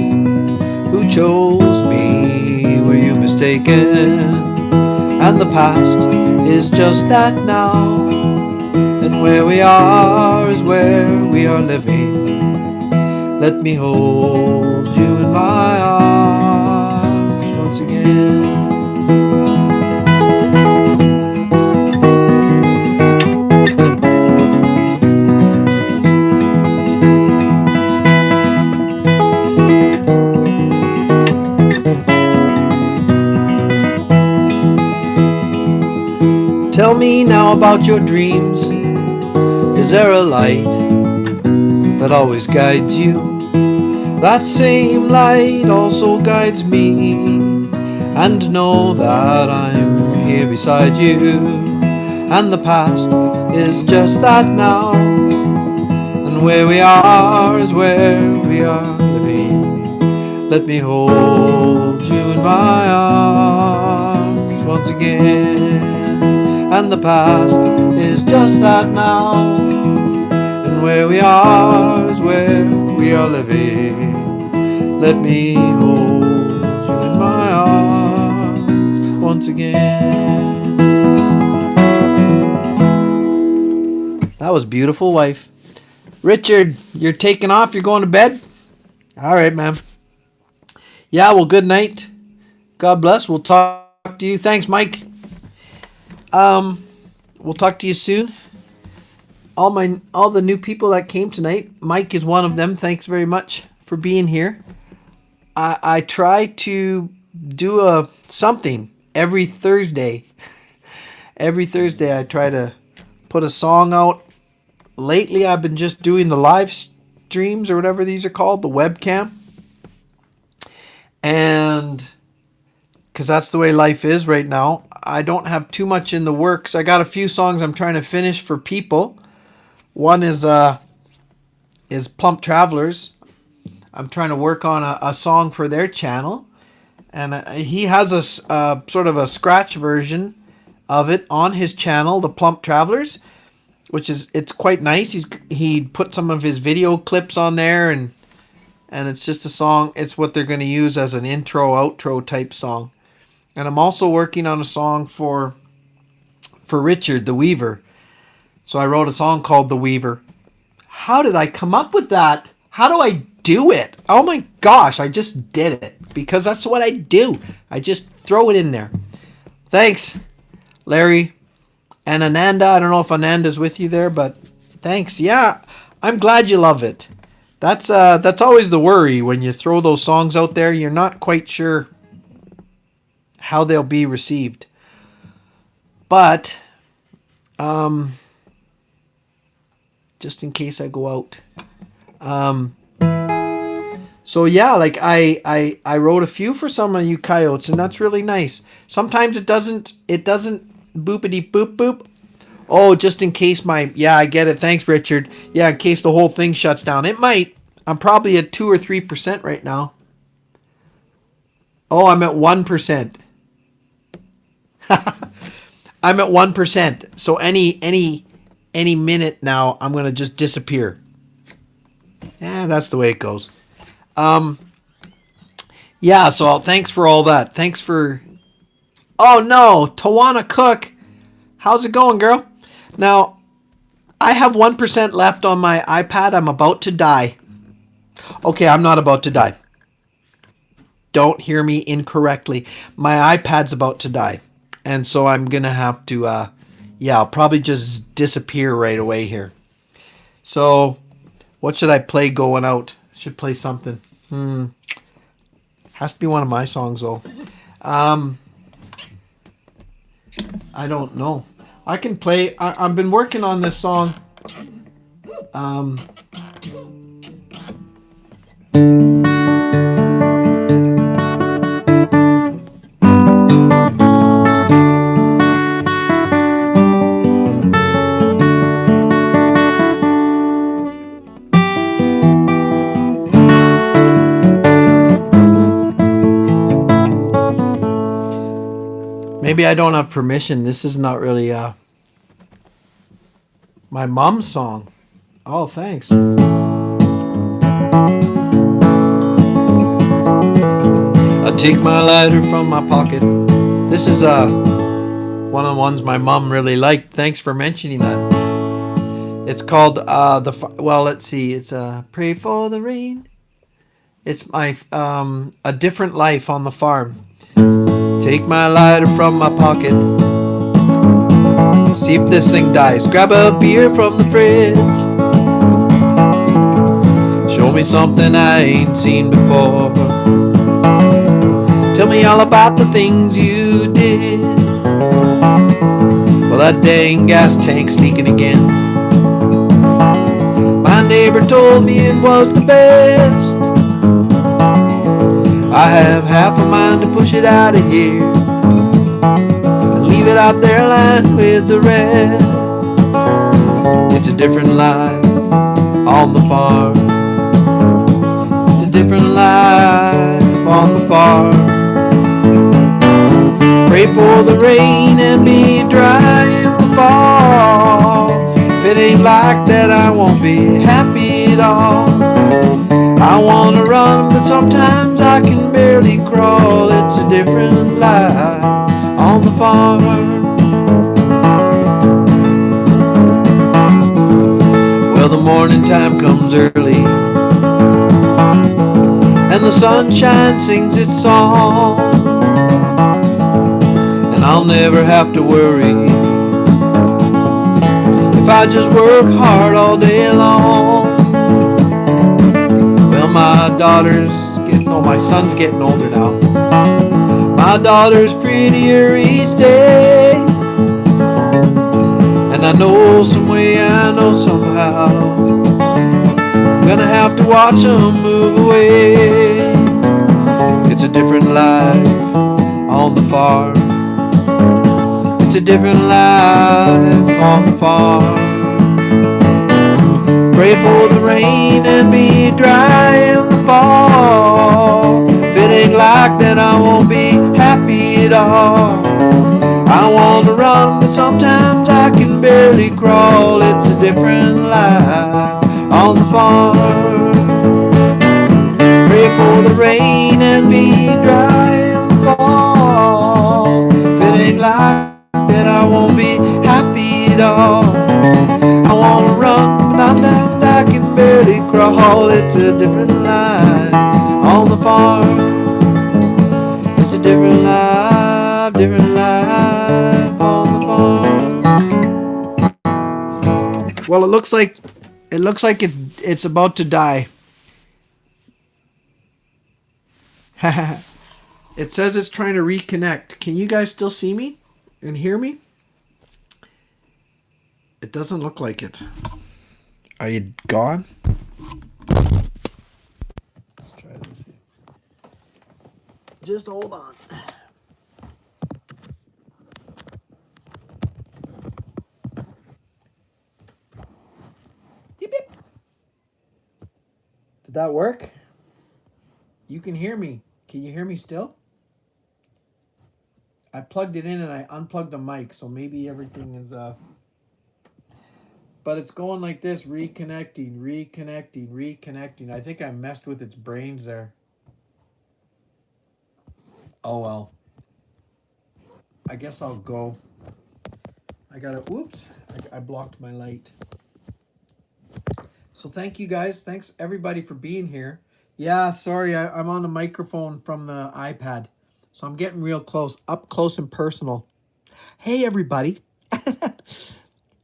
who chose me, were you mistaken? And the past is just that now. And where we are is where we are living. Let me hold you in my arms once again. Tell me now about your dreams. Is there a light that always guides you? That same light also guides me. And know that I'm here beside you. And the past is just that now. And where we are is where we are living. Let me hold you in my arms once again. And the past is just that now. And where we are is where we are living. Let me hold you in my arms once again. That was beautiful, wife. Richard, you're taking off? You're going to bed? All right, man. Yeah, well, good night. God bless. We'll talk to you. Thanks, Mike. We'll talk to you soon. All the new people that came tonight. Mike is one of them. Thanks very much for being here. I try to do something every Thursday. Every Thursday I try to put a song out. Lately I've been just doing the live streams or whatever these are called, the webcam. And because that's the way life is right now. I don't have too much in the works. I got a few songs I'm trying to finish for people. One is Plump Travelers. I'm trying to work on a song for their channel. And he has a sort of a scratch version of it on his channel, the Plump Travelers, it's quite nice. He put some of his video clips on there, and it's just a song. It's what they're going to use as an intro, outro type song. And I'm also working on a song for Richard, the Weaver. So I wrote a song called The Weaver. How did I come up with that? How do I do it? Oh my gosh, I just did it. because that's what I do. I just throw it in there. Thanks, Larry and Ananda. I don't know if Ananda's with you there, but thanks. Yeah, I'm glad you love it. That's always the worry when you throw those songs out there. You're not quite sure how they'll be received. But just in case I go out. So yeah, like I wrote a few for some of you coyotes, and that's really nice. Sometimes it doesn't boopity boop boop. Oh, just in case I get it. Thanks, Richard. Yeah, in case the whole thing shuts down. It might. I'm probably at 2 or 3% right now. Oh, I'm at 1%. I'm at 1%. So any minute now, I'm gonna just disappear. Yeah, that's the way it goes. Yeah. So thanks for all that. Thanks for. Oh no, Tawana Cook, how's it going, girl? Now, I have 1% left on my iPad. I'm about to die. Okay, I'm not about to die. Don't hear me incorrectly. My iPad's about to die. And so I'm going to have to, I'll probably just disappear right away here. So, what should I play going out? Should play something. Has to be one of my songs, though. I don't know. I can play. I've been working on this song. Maybe I don't have permission. This is not really my mom's song. Oh, thanks. I take my lighter from my pocket. This is one of the ones my mom really liked. Thanks for mentioning that. It's called let's see. It's Pray for the Rain. It's my A Different Life on the Farm. Take my lighter from my pocket. See if this thing dies. Grab a beer from the fridge. Show me something I ain't seen before. Tell me all about the things you did. Well, that dang gas tank's leaking again. My neighbor told me it was the best. I have half a mind to push it out of here and leave it out there lying with the rest. It's a different life on the farm. It's a different life on the farm. Pray for the rain and be dry in the fall. If it ain't like that, I won't be happy at all. I wanna run, but sometimes I can barely crawl. It's a different life on the farm. Well, the morning time comes early, and the sunshine sings its song, and I'll never have to worry if I just work hard all day long. My son's getting older now. My daughter's prettier each day, and I know some way, I know somehow, I'm gonna have to watch them move away. It's a different life on the farm. It's a different life on the farm. Pray for the rain and be dry in the fall. If it ain't like that, I won't be happy at all. I want to run, but sometimes I can barely crawl. It's a different life on the farm. Pray for the rain and be dry in the fall. If it ain't like that, I won't be happy at all. I want to run, but I'm down, I can barely crawl. It's a different life on the farm. looks like it's about to die. It says it's trying to reconnect. Can you guys still see me and hear me? It doesn't look like it. Are you gone? Let's try this here. Just hold on. Beep, beep. Did that work? You can hear me. Can you hear me still? I plugged it in and I unplugged the mic, so maybe everything is but it's going like this, reconnecting, reconnecting, reconnecting. I think I messed with its brains there. Oh well. I guess I'll go. I gotta, oops, I blocked my light. So thank you guys. Thanks everybody for being here. Yeah, sorry, I'm on the microphone from the iPad. So I'm getting real close, up close and personal. Hey everybody.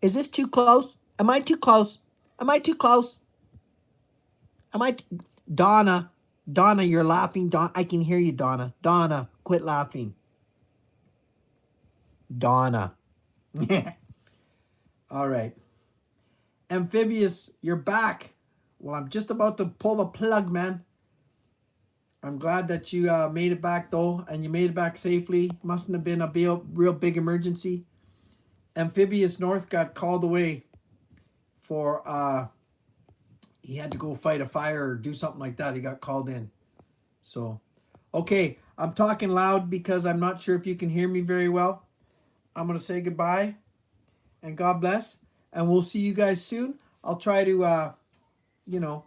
Is this too close? Am I too close? Am I too close? Donna, you're laughing. I can hear you, Donna. Donna, quit laughing. Donna. All right. Amphibious, you're back. Well, I'm just about to pull the plug, man. I'm glad that you made it back, though, and you made it back safely. Mustn't have been a real big emergency. Amphibious North got called away for, he had to go fight a fire or do something like that. He got called in. So, okay, I'm talking loud because I'm not sure if you can hear me very well. I'm going to say goodbye and God bless. And we'll see you guys soon. I'll try to, you know,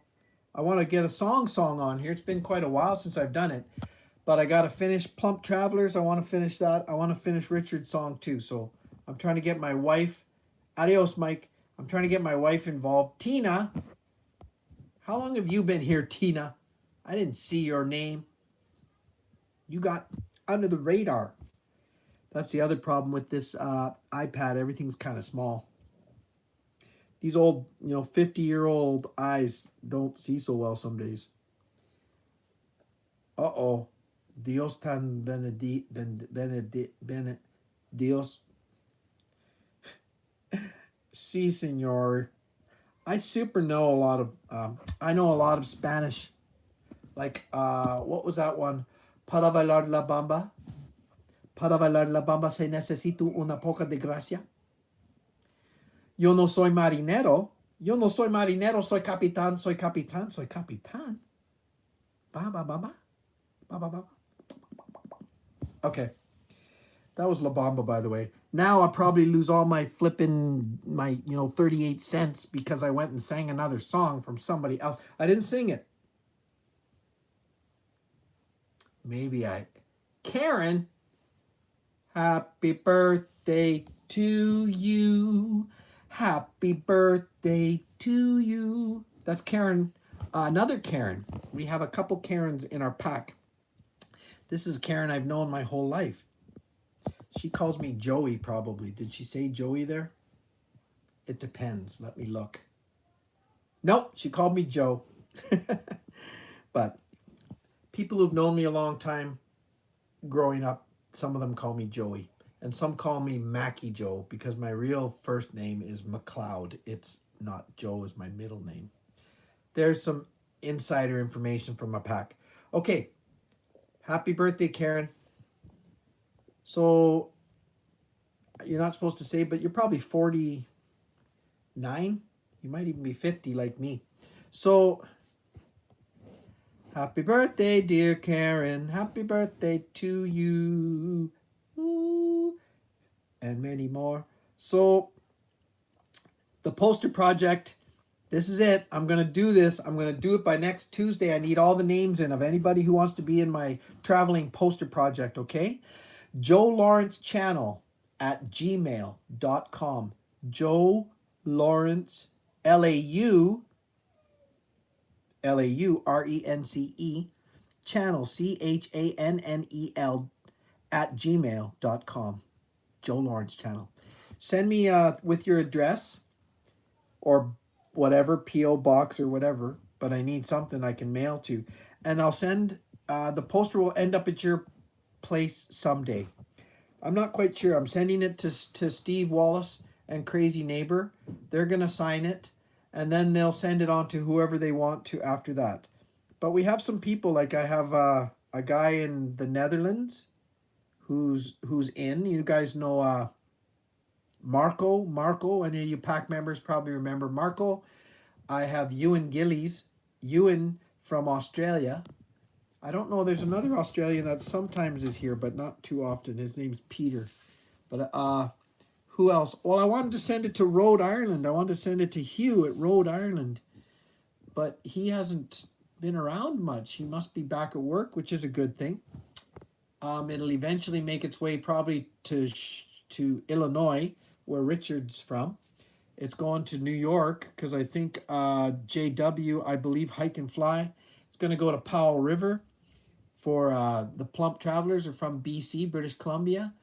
I want to get a song on here. It's been quite a while since I've done it. But I got to finish Plump Travelers. I want to finish that. I want to finish Richard's song too. So I'm trying to get my wife. Adios, Mike. I'm trying to get my wife involved. Tina. How long have you been here, Tina? I didn't see your name. You got under the radar. That's the other problem with this iPad. Everything's kind of small. These old, 50-year-old eyes don't see so well some days. Uh-oh. Dios tan Dios. Si, senor. I super know a lot of, I know a lot of Spanish. Like, what was that one? Para bailar la bamba. Para bailar la bamba se necesita una poca de gracia. Yo no soy marinero. Yo no soy marinero. Soy capitán. Soy capitán. Soy capitán. Ba, ba, ba, ba. Ba, ba, ba. Okay. That was La Bamba, by the way. Now I'll probably lose all my 38 cents because I went and sang another song from somebody else. I didn't sing it. Maybe Karen, happy birthday to you. Happy birthday to you. That's Karen, another Karen. We have a couple Karens in our pack. This is Karen I've known my whole life. She calls me Joey, probably. Did she say Joey there? It depends. Let me look. Nope, she called me Joe. But people who've known me a long time growing up, some of them call me Joey. And some call me Mackie Joe because my real first name is McLeod. It's not Joe is my middle name. There's some insider information from my pack. Okay. Happy birthday, Karen. So, you're not supposed to say, but you're probably 49. You might even be 50 like me. So, happy birthday, dear Karen. Happy birthday to you. Ooh. And many more. So, the poster project, this is it. I'm going to do this. I'm going to do it by next Tuesday. I need all the names in of anybody who wants to be in my traveling poster project, okay? Joe Lawrence Channel at gmail.com. Joe Lawrence, Laurence, channel, CHANNEL at gmail.com. Joe Lawrence Channel. Send me with your address or whatever, P.O. box or whatever, but I need something I can mail to. And I'll send, the poster will end up at your place someday. I'm not quite sure. I'm sending it to Steve Wallace and Crazy Neighbor. They're going to sign it, and then they'll send it on to whoever they want to after that. But we have some people, like I have a guy in the Netherlands who's in. You guys know Marco. Any of you pack members probably remember Marco. I have Ewan Gillies, Ewan from Australia. I don't know. There's another Australian that sometimes is here, but not too often. His name's Peter. But who else? Well, I wanted to send it to Rhode Island. I wanted to send it to Hugh at Rhode Island, but he hasn't been around much. He must be back at work, which is a good thing. It'll eventually make its way probably to Illinois, where Richard's from. It's going to New York because I think JW, I believe Hike and Fly, it's going to go to Powell River for the Plump Travelers are from BC, British Columbia.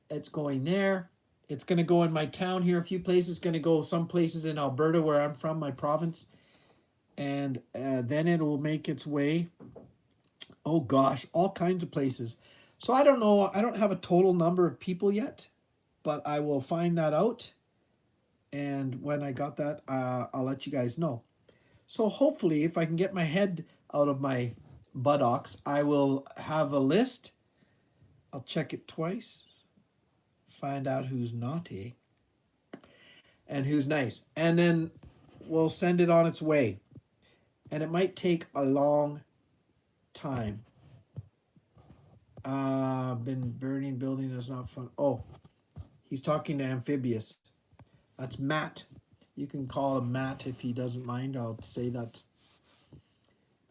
It's going there. It's going to go in my town here, a few places. It's going to go some places in Alberta, where I'm from, my province. And then it will make its way, oh gosh, all kinds of places. So I don't know. I don't have a total number of people yet, but I will find that out. And when I got that, I'll let you guys know. So hopefully, if I can get my head out of my buttocks, I will have a list. I'll check it twice, find out who's naughty and who's nice. And then we'll send it on its way. And it might take a long time. Been burning building is not fun. Oh, he's talking to Amphibious. That's Matt. You can call him Matt if he doesn't mind. I'll say that.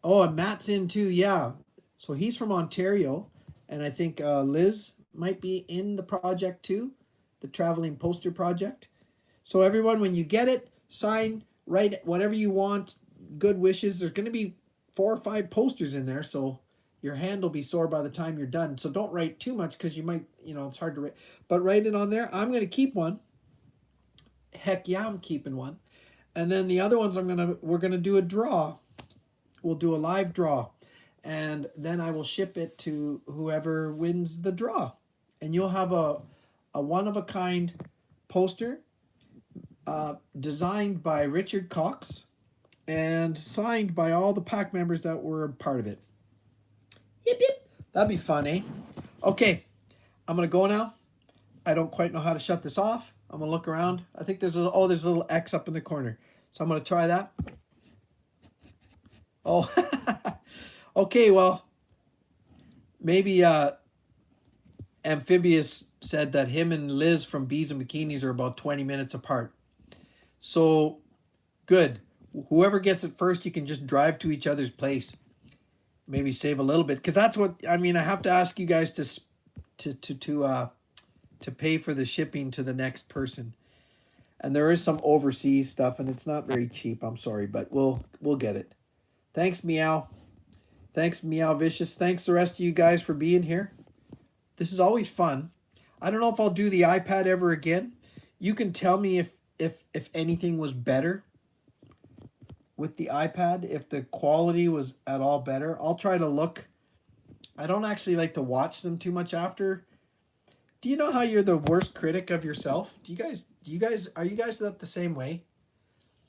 Oh, and Matt's in too. Yeah. So he's from Ontario. And I think Liz might be in the project too. The traveling poster project. So everyone, when you get it, sign, write whatever you want. Good wishes. There's going to be 4 or 5 posters in there. So your hand will be sore by the time you're done. So don't write too much because you might, it's hard to write. But write it on there. I'm going to keep one. Heck yeah, I'm keeping one. And then the other ones we're gonna do a draw. We'll do a live draw. And then I will ship it to whoever wins the draw. And you'll have a one-of-a-kind poster designed by Richard Cox and signed by all the pack members that were a part of it. Yip, yip. That'd be fun, eh? Okay, I'm going to go now. I don't quite know how to shut this off. I'm going to look around. I think there's a little X up in the corner. So I'm going to try that. Oh, okay, well, maybe Amphibious said that him and Liz from Bees and Bikinis are about 20 minutes apart. So, good. Whoever gets it first, you can just drive to each other's place. Maybe save a little bit. Because that's what, I have to ask you guys to pay for the shipping to the next person. And there is some overseas stuff, and it's not very cheap. I'm sorry, but we'll get it. Thanks, Meow. Thanks, Meow Vicious. Thanks the rest of you guys for being here. This is always fun. I don't know if I'll do the iPad ever again. You can tell me if anything was better with the iPad, if the quality was at all better. I'll try to look. I don't actually like to watch them too much after. Do you know how you're the worst critic of yourself? Are you guys that the same way?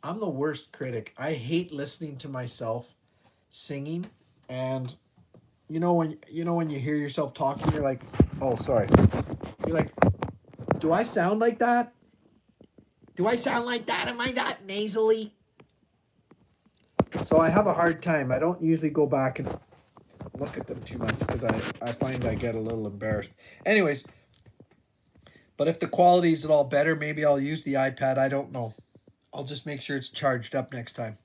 I'm the worst critic. I hate listening to myself singing, and when you hear yourself talking, you're like, oh, sorry. You're like, do I sound like that? Do I sound like that? Am I that nasally? So I have a hard time. I don't usually go back and look at them too much because I find I get a little embarrassed. Anyways, but if the quality is at all better, maybe I'll use the iPad. I don't know. I'll just make sure it's charged up next time.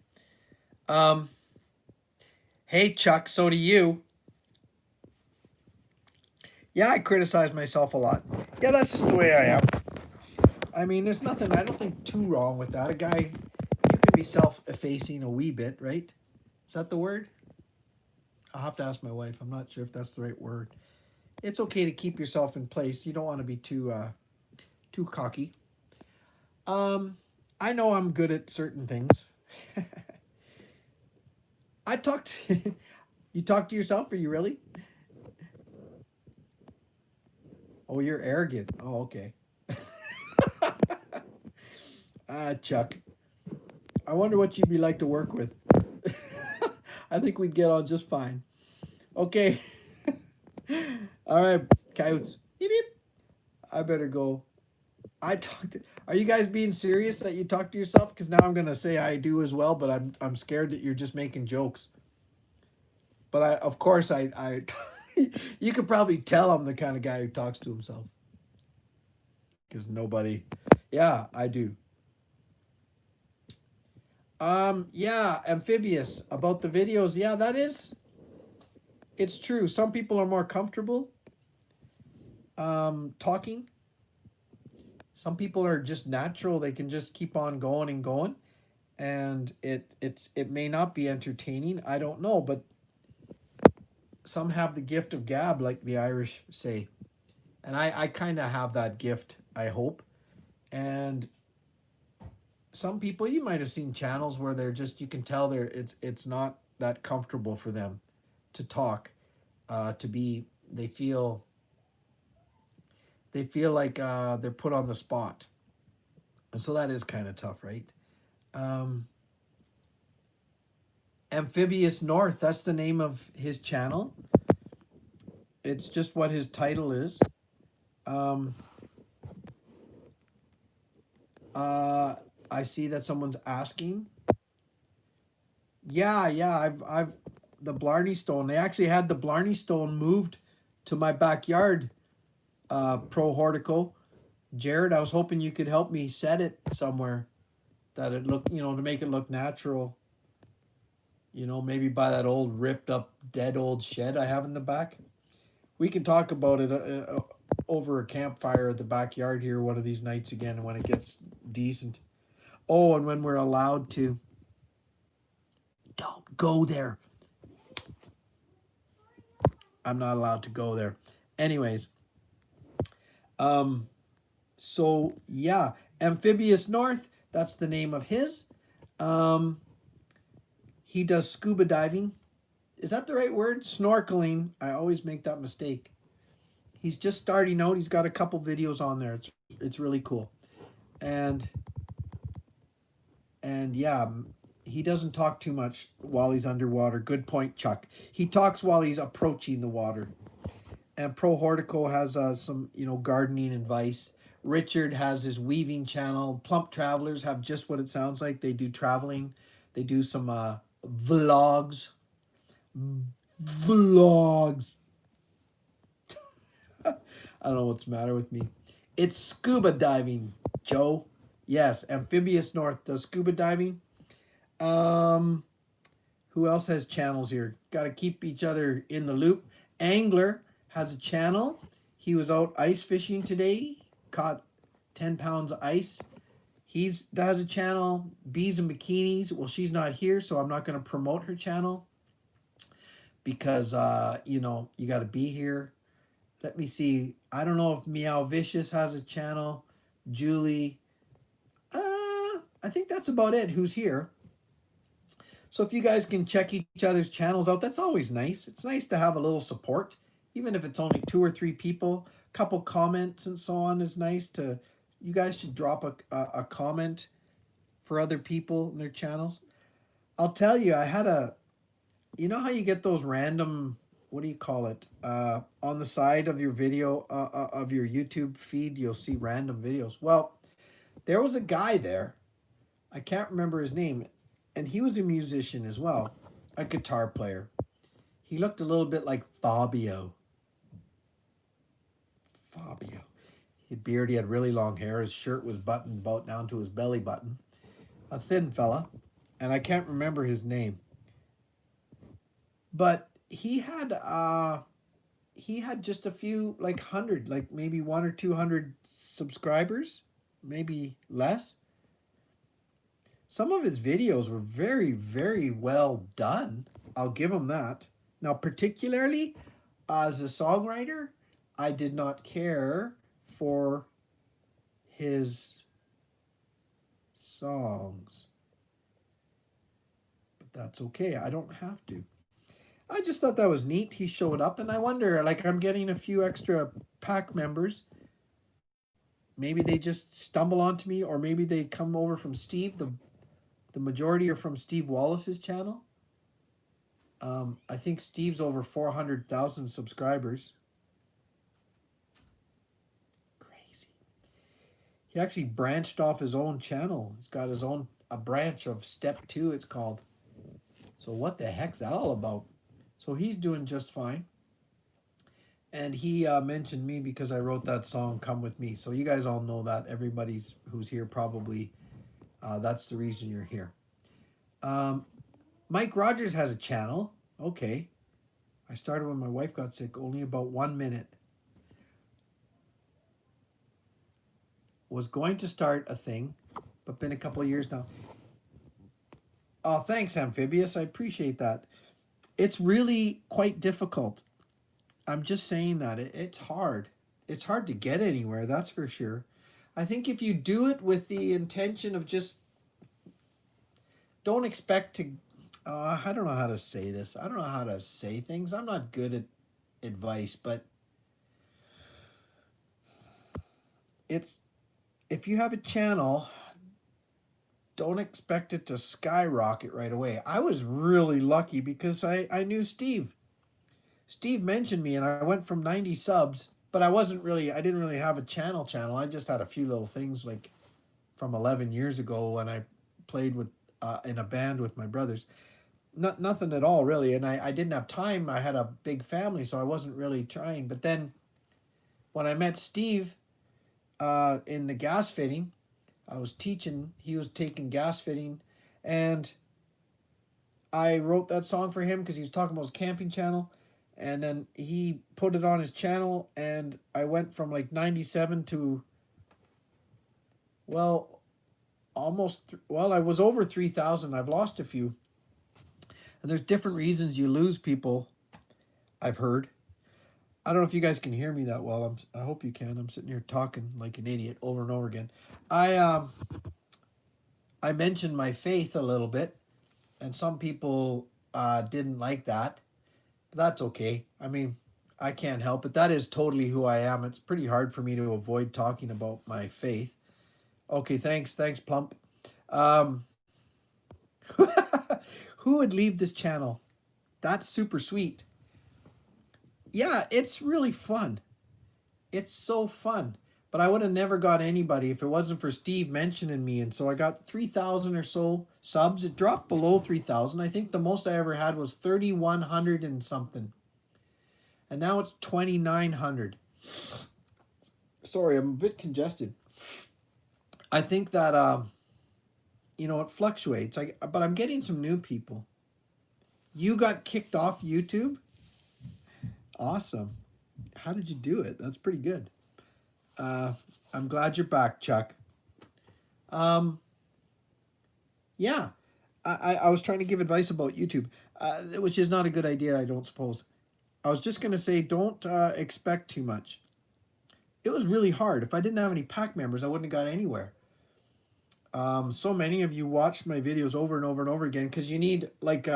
Hey, Chuck, so do you. Yeah, I criticize myself a lot. Yeah, that's just the way I am. There's nothing, I don't think, too wrong with that. You can be self-effacing a wee bit, right? Is that the word? I'll have to ask my wife. I'm not sure if that's the right word. It's okay to keep yourself in place. You don't want to be too cocky. I know I'm good at certain things. I talked. You talk to yourself? Are you really? Oh, you're arrogant. Oh, okay. Chuck. I wonder what you'd be like to work with. I think we'd get on just fine. Okay. All right, coyotes. Beep beep. I better go. I talked. Are you guys being serious that you talk to yourself? Because now I'm gonna say I do as well, but I'm scared that you're just making jokes. But I, of course, I you could probably tell I'm the kind of guy who talks to himself. Because nobody. Yeah, I do. Yeah, amphibious about the videos. Yeah, that is. It's true. Some people are more comfortable talking. Some people are just natural. They can just keep on going and going, and it may not be entertaining. I don't know, but some have the gift of gab, like the Irish say, and I kind of have that gift. I hope, and some people you might have seen channels where they're just you can tell they're it's not that comfortable for them to talk, to be they feel like they're put on the spot, and so that is kind of tough, right? Um, Amphibious North, that's the name of his channel. It's just what his title is. Um, uh, I see that someone's asking. Yeah, I've the Blarney Stone. They actually had the Blarney Stone moved to my backyard. Pro Hortico, Jared, I was hoping you could help me set it somewhere that it look, to make it look natural. Maybe by that old ripped up dead old shed I have in the back. We can talk about it over a campfire at the backyard here one of these nights again when it gets decent. Oh, and when we're allowed to. Don't go there. I'm not allowed to go there. Anyways, um, so yeah, Amphibious North, that's the name of his. Um, he does scuba diving. Is that the right word? Snorkeling. I always make that mistake. He's just starting out. He's got a couple videos on there. It's really cool. And yeah, he doesn't talk too much while he's underwater. Good point, Chuck. He talks while he's approaching the water. And Pro Hortico has some, gardening advice. Richard has his weaving channel. Plump Travelers have just what it sounds like. They do traveling. They do some vlogs. Vlogs. I don't know what's the matter with me. It's scuba diving, Joe. Yes, Amphibious North does scuba diving. Um, who else has channels here? Got to keep each other in the loop. Angler has a channel. He was out ice fishing today. Caught 10 pounds of ice. He's has a channel. Bees and Bikinis. Well, she's not here, so I'm not going to promote her channel because you got to be here. Let me see. I don't know if Meow Vicious has a channel. Julie. I think that's about it. Who's here? So if you guys can check each other's channels out, that's always nice. It's nice to have a little support, even if it's only 2 or 3 people. A couple comments and so on is nice to. You guys should drop a comment for other people in their channels. I'll tell you, I had a. You know how you get those random, what do you call it? On the side of your video, of your YouTube feed, you'll see random videos. Well, there was a guy there. I can't remember his name. And he was a musician as well, a guitar player. He looked a little bit like Fabio. Fabio. His beard, he had really long hair. His shirt was buttoned about down to his belly button. A thin fella. And I can't remember his name. But he had just a few, like 100, like maybe 1 or 200 subscribers, maybe less. Some of his videos were very, very well done. I'll give him that. Now, particularly as a songwriter, I did not care for his songs. But that's okay. I don't have to. I just thought that was neat. He showed up, and I wonder, like, I'm getting a few extra pack members. Maybe they just stumble onto me, or maybe they come over from Steve. The majority are from Steve Wallace's channel. I think Steve's over 400,000 subscribers. Crazy. He actually branched off his own channel. He's got his own, a branch of Step 2, it's called. So what the heck's that all about? So he's doing just fine. And he mentioned me because I wrote that song, Come With Me. So you guys all know that. Everybody's who's here probably, that's the reason you're here. Mike Rogers has a channel. Okay. I started when my wife got sick, only about 1 minute. Was going to start a thing, but been a couple of years now. Oh, thanks, Amphibious. I appreciate that. It's really quite difficult. I'm just saying that. It's hard. It's hard to get anywhere, that's for sure. I think if you do it with the intention of just... Don't expect to... I don't know how to say this. I don't know how to say things. I'm not good at advice, but... It's... If you have a channel, don't expect it to skyrocket right away. I was really lucky because I knew Steve. Steve mentioned me and I went from 90 subs, but I didn't really have a channel. I just had a few little things like from 11 years ago when I played with in a band with my brothers. Nothing at all really, and I didn't have time. I had a big family, so I wasn't really trying. But then when I met Steve in the gas fitting, I was teaching, he was taking gas fitting, and I wrote that song for him because he was talking about his camping channel, and then he put it on his channel, and I went from like 97 to, well, I was over 3,000. I've lost a few, and there's different reasons you lose people, I've heard. I don't know if you guys can hear me that well. I hope you can. I'm sitting here talking like an idiot over and over again. I mentioned my faith a little bit, and some people didn't like that. But that's okay. I mean, I can't help it. That is totally who I am. It's pretty hard for me to avoid talking about my faith. Okay, thanks, Plump. Who would leave this channel? That's super sweet. Yeah, it's really fun. It's so fun. But I would have never got anybody if it wasn't for Steve mentioning me. And so I got 3,000 or so subs. It dropped below 3,000. I think the most I ever had was 3,100 and something. And now it's 2,900. Sorry, I'm a bit congested. I think that, it fluctuates. But I'm getting some new people. You got kicked off YouTube? Awesome. How did you do it? That's pretty good. I'm glad you're back, Chuck. Yeah. I was trying to give advice about YouTube, which is not a good idea, I don't suppose. I was just going to say, don't expect too much. It was really hard. If I didn't have any pack members, I wouldn't have got anywhere. So many of you watched my videos over and over and over again because you need, like,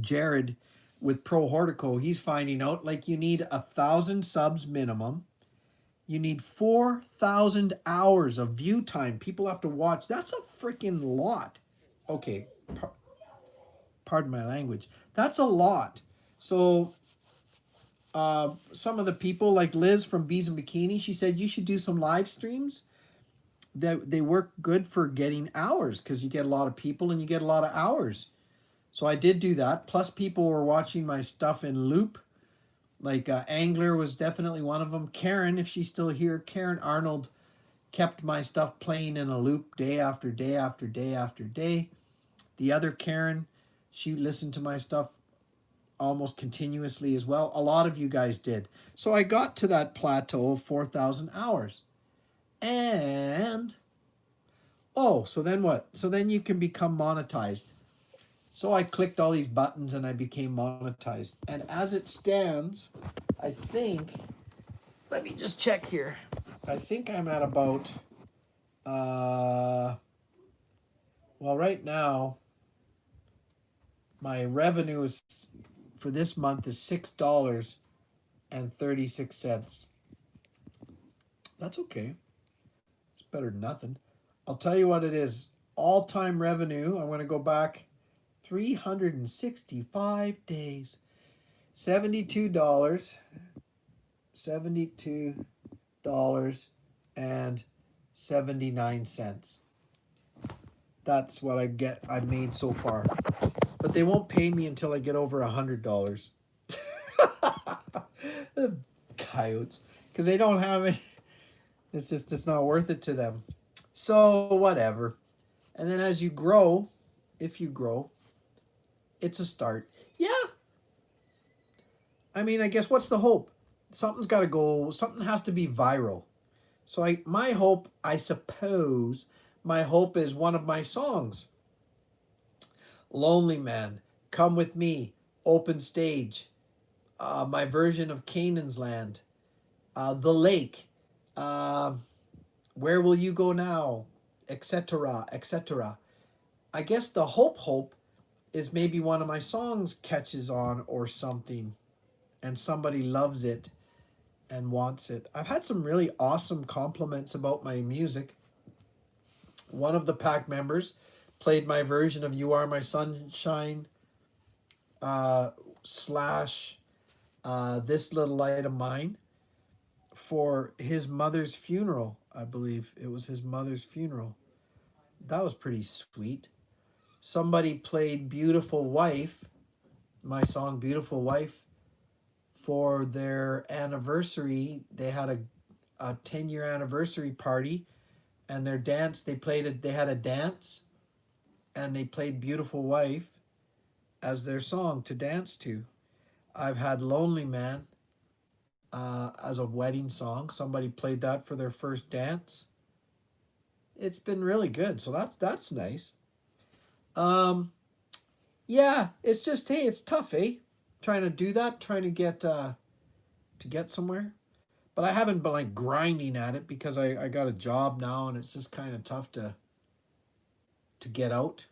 Jared with Pro Hortico, he's finding out like you need 1,000 subs minimum. You need 4,000 hours of view time. People have to watch. That's a freaking lot. Okay, pardon my language. That's a lot. So some of the people like Liz from Bees and Bikini, she said you should do some live streams. They work good for getting hours because you get a lot of people and you get a lot of hours. So I did do that. Plus people were watching my stuff in loop. Like Angler was definitely one of them. Karen, if she's still here, Karen Arnold kept my stuff playing in a loop day after day after day after day. The other Karen, she listened to my stuff almost continuously as well. A lot of you guys did. So I got to that plateau of 4,000 hours. And, so then what? So then you can become monetized. So I clicked all these buttons and I became monetized. And as it stands, I think, let me just check here. I think I'm at about Well, right now my revenue is for this month is $6.36. That's okay. It's better than nothing. I'll tell you what it is. All time revenue. I'm going to go back 365 days. $72. $72.79. That's what I've made so far. But they won't pay me until I get over $100. The coyotes. Because they don't have it. It's not worth it to them. So whatever. And then as you grow, if you grow, it's a start. Yeah. I mean, I guess what's the hope? Something's got to go. Something has to be viral. So my hope, I suppose, my hope is one of my songs. Lonely Man, Come With Me, Open Stage, my version of Canaan's Land, The Lake, Where Will You Go Now, etc., etc. I guess the hope is maybe one of my songs catches on or something and somebody loves it and wants it. I've had some really awesome compliments about my music. One of the pack members played my version of You Are My Sunshine slash This Little Light of Mine for his mother's funeral. I believe it was his mother's funeral. That was pretty sweet. Somebody played Beautiful Wife, my song Beautiful Wife, for their anniversary. They had a 10-year anniversary party, and their dance, they had a dance, and they played Beautiful Wife as their song to dance to. I've had Lonely Man as a wedding song. Somebody played that for their first dance. It's been really good, so that's nice. Yeah, it's just, hey, it's tough, eh? Trying to do that, trying to get somewhere. But I haven't been like grinding at it because I got a job now and it's just kind of tough to get out.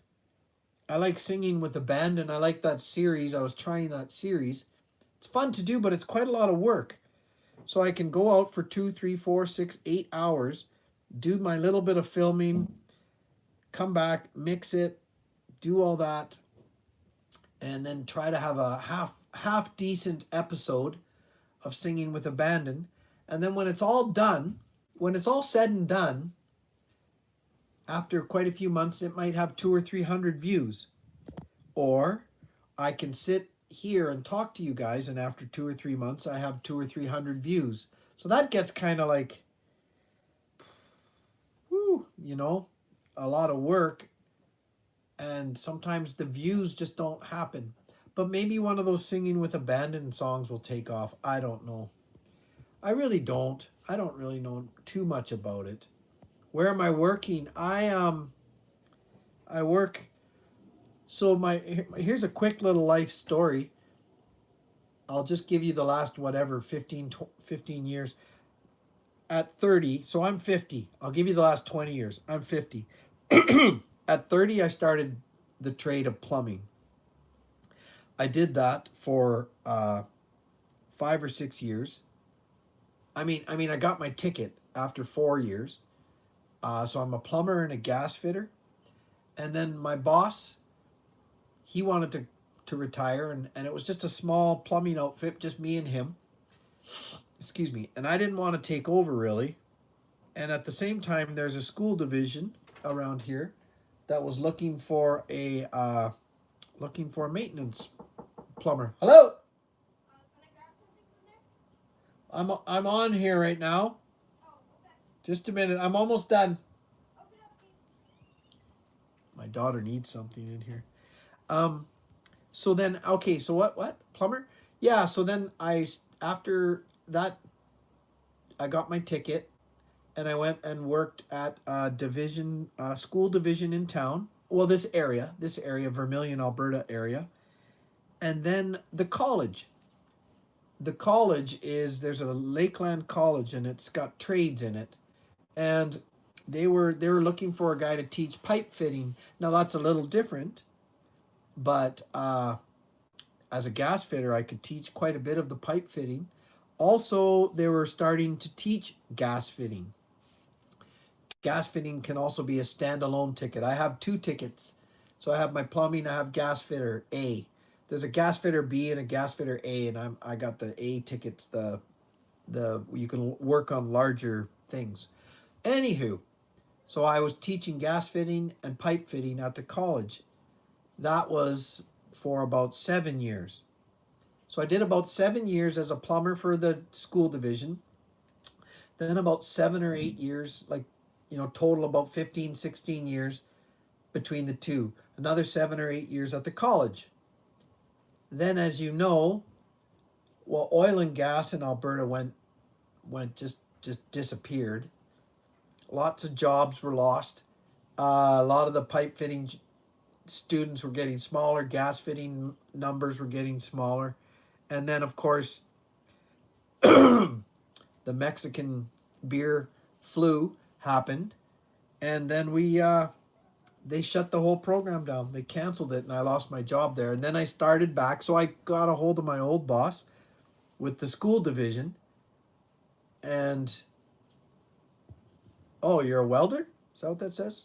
I like singing with a band and I like that series. I was trying that series. It's fun to do, but it's quite a lot of work. So I can go out for 2, 3, 4, 6, 8 hours, do my little bit of filming, come back, mix it, do all that, and then try to have a half decent episode of Singing with Abandon. And then when it's all done, when it's all said and done, after quite a few months, it might have 200 or 300 views. Or I can sit here and talk to you guys, and after 2 or 3 months, I have 200 or 300 views. So that gets kind of like, whoo, a lot of work. And sometimes the views just don't happen. But maybe one of those Singing with Abandon songs will take off. I don't know. I really don't. I don't really know too much about it. Where am I working? I work. So here's a quick little life story. I'll just give you the last 15 years. At 30, so I'm 50. I'll give you the last 20 years. I'm 50. At 30, I started the trade of plumbing. I did that for 5 or 6 years. I mean, I got my ticket after 4 years. So I'm a plumber and a gas fitter. And then my boss, he wanted to retire, and it was just a small plumbing outfit, just me and him. Excuse me. And I didn't want to take over, really. And at the same time, there's a school division around here that was looking for a maintenance plumber. Hello? I'm on here right now. Just a minute. I'm almost done. My daughter needs something in here. So then, okay, so what? Plumber? Yeah, so then after that, I got my ticket and I went and worked at a school division in town. Well, this area, Vermilion, Alberta area. And then the college. The college there's a Lakeland College and it's got trades in it. And they were looking for a guy to teach pipe fitting. Now that's a little different, but as a gas fitter, I could teach quite a bit of the pipe fitting. Also, they were starting to teach gas fitting. Gas fitting can also be a standalone ticket. I have two tickets. So I have my plumbing, I have gas fitter A. There's a gas fitter B and a gas fitter A, and I got the A tickets, the you can work on larger things. Anywho, so I was teaching gas fitting and pipe fitting at the college. That was for about 7 years. So I did about 7 years as a plumber for the school division. Then about 7 or 8 years, like, total about 15, 16 years between the two. Another 7 or 8 years at the college. Then, as you know, well, oil and gas in Alberta went just disappeared. Lots of jobs were lost. A lot of the pipe fitting students were getting smaller. Gas fitting numbers were getting smaller. And then, of course, the Mexican beer flu happened, and then they shut the whole program down. They canceled it, and I lost my job there. And then I started back, so I got a hold of my old boss with the school division. And oh, you're a welder? Is that what that says?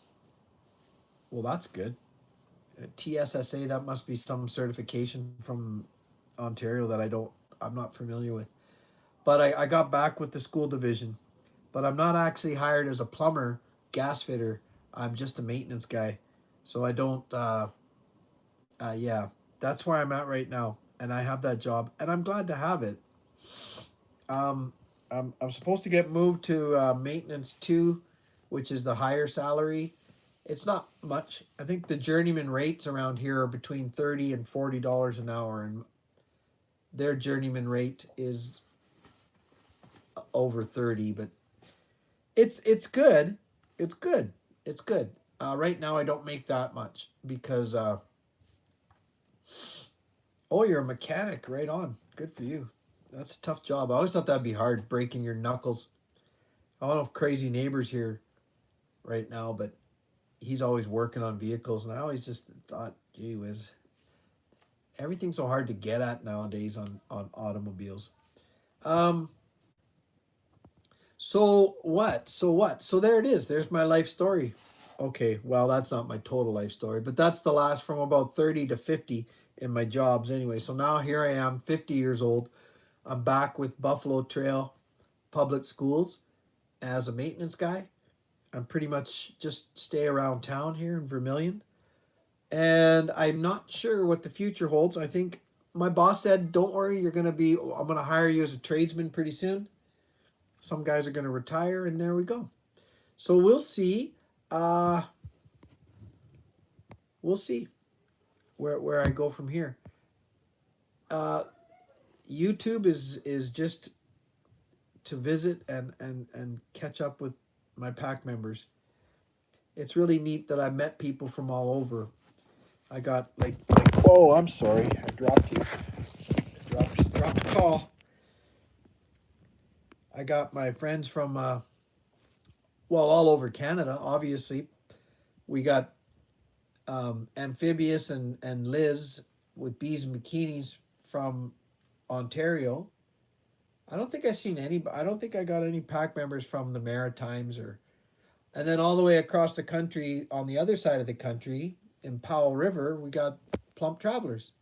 Well, that's good. TSSA, that must be some certification from Ontario that I'm not familiar with. But I got back with the school division. But I'm not actually hired as a plumber, gas fitter. I'm just a maintenance guy. So I don't, yeah, that's where I'm at right now. And I have that job, and I'm glad to have it. I'm supposed to get moved to maintenance 2, which is the higher salary. It's not much. I think the journeyman rates around here are between $30 and $40 an hour, and their journeyman rate is over 30. But it's good. It's good. It's good. Right now, I don't make that much because. Oh, you're a mechanic. Right on. Good for you. That's a tough job. I always thought that'd be hard, breaking your knuckles. I don't know if crazy neighbor's here right now, but he's always working on vehicles, and I always just thought, gee whiz, everything's so hard to get at nowadays on automobiles. Um. So what? So what? So there it is. There's my life story. Okay, well, that's not my total life story, but that's the last from about 30 to 50 in my jobs anyway. So now here I am, 50 years old. I'm back with Buffalo Trail Public Schools as a maintenance guy. I'm pretty much just stay around town here in Vermilion. And I'm not sure what the future holds. I think my boss said, don't worry, I'm going to hire you as a tradesman pretty soon. Some guys are going to retire, and there we go. So we'll see. We'll see where I go from here. YouTube is just to visit and catch up with my pack members. It's really neat that I met people from all over. I got like oh, I'm sorry, I dropped you. Dropped the call. I got my friends from all over Canada. Obviously, we got Amphibious and Liz with Bees and Bikinis from Ontario. I don't think I don't think I got any pack members from the Maritimes and then all the way across the country on the other side of the country in Powell River, we got Plump Travelers.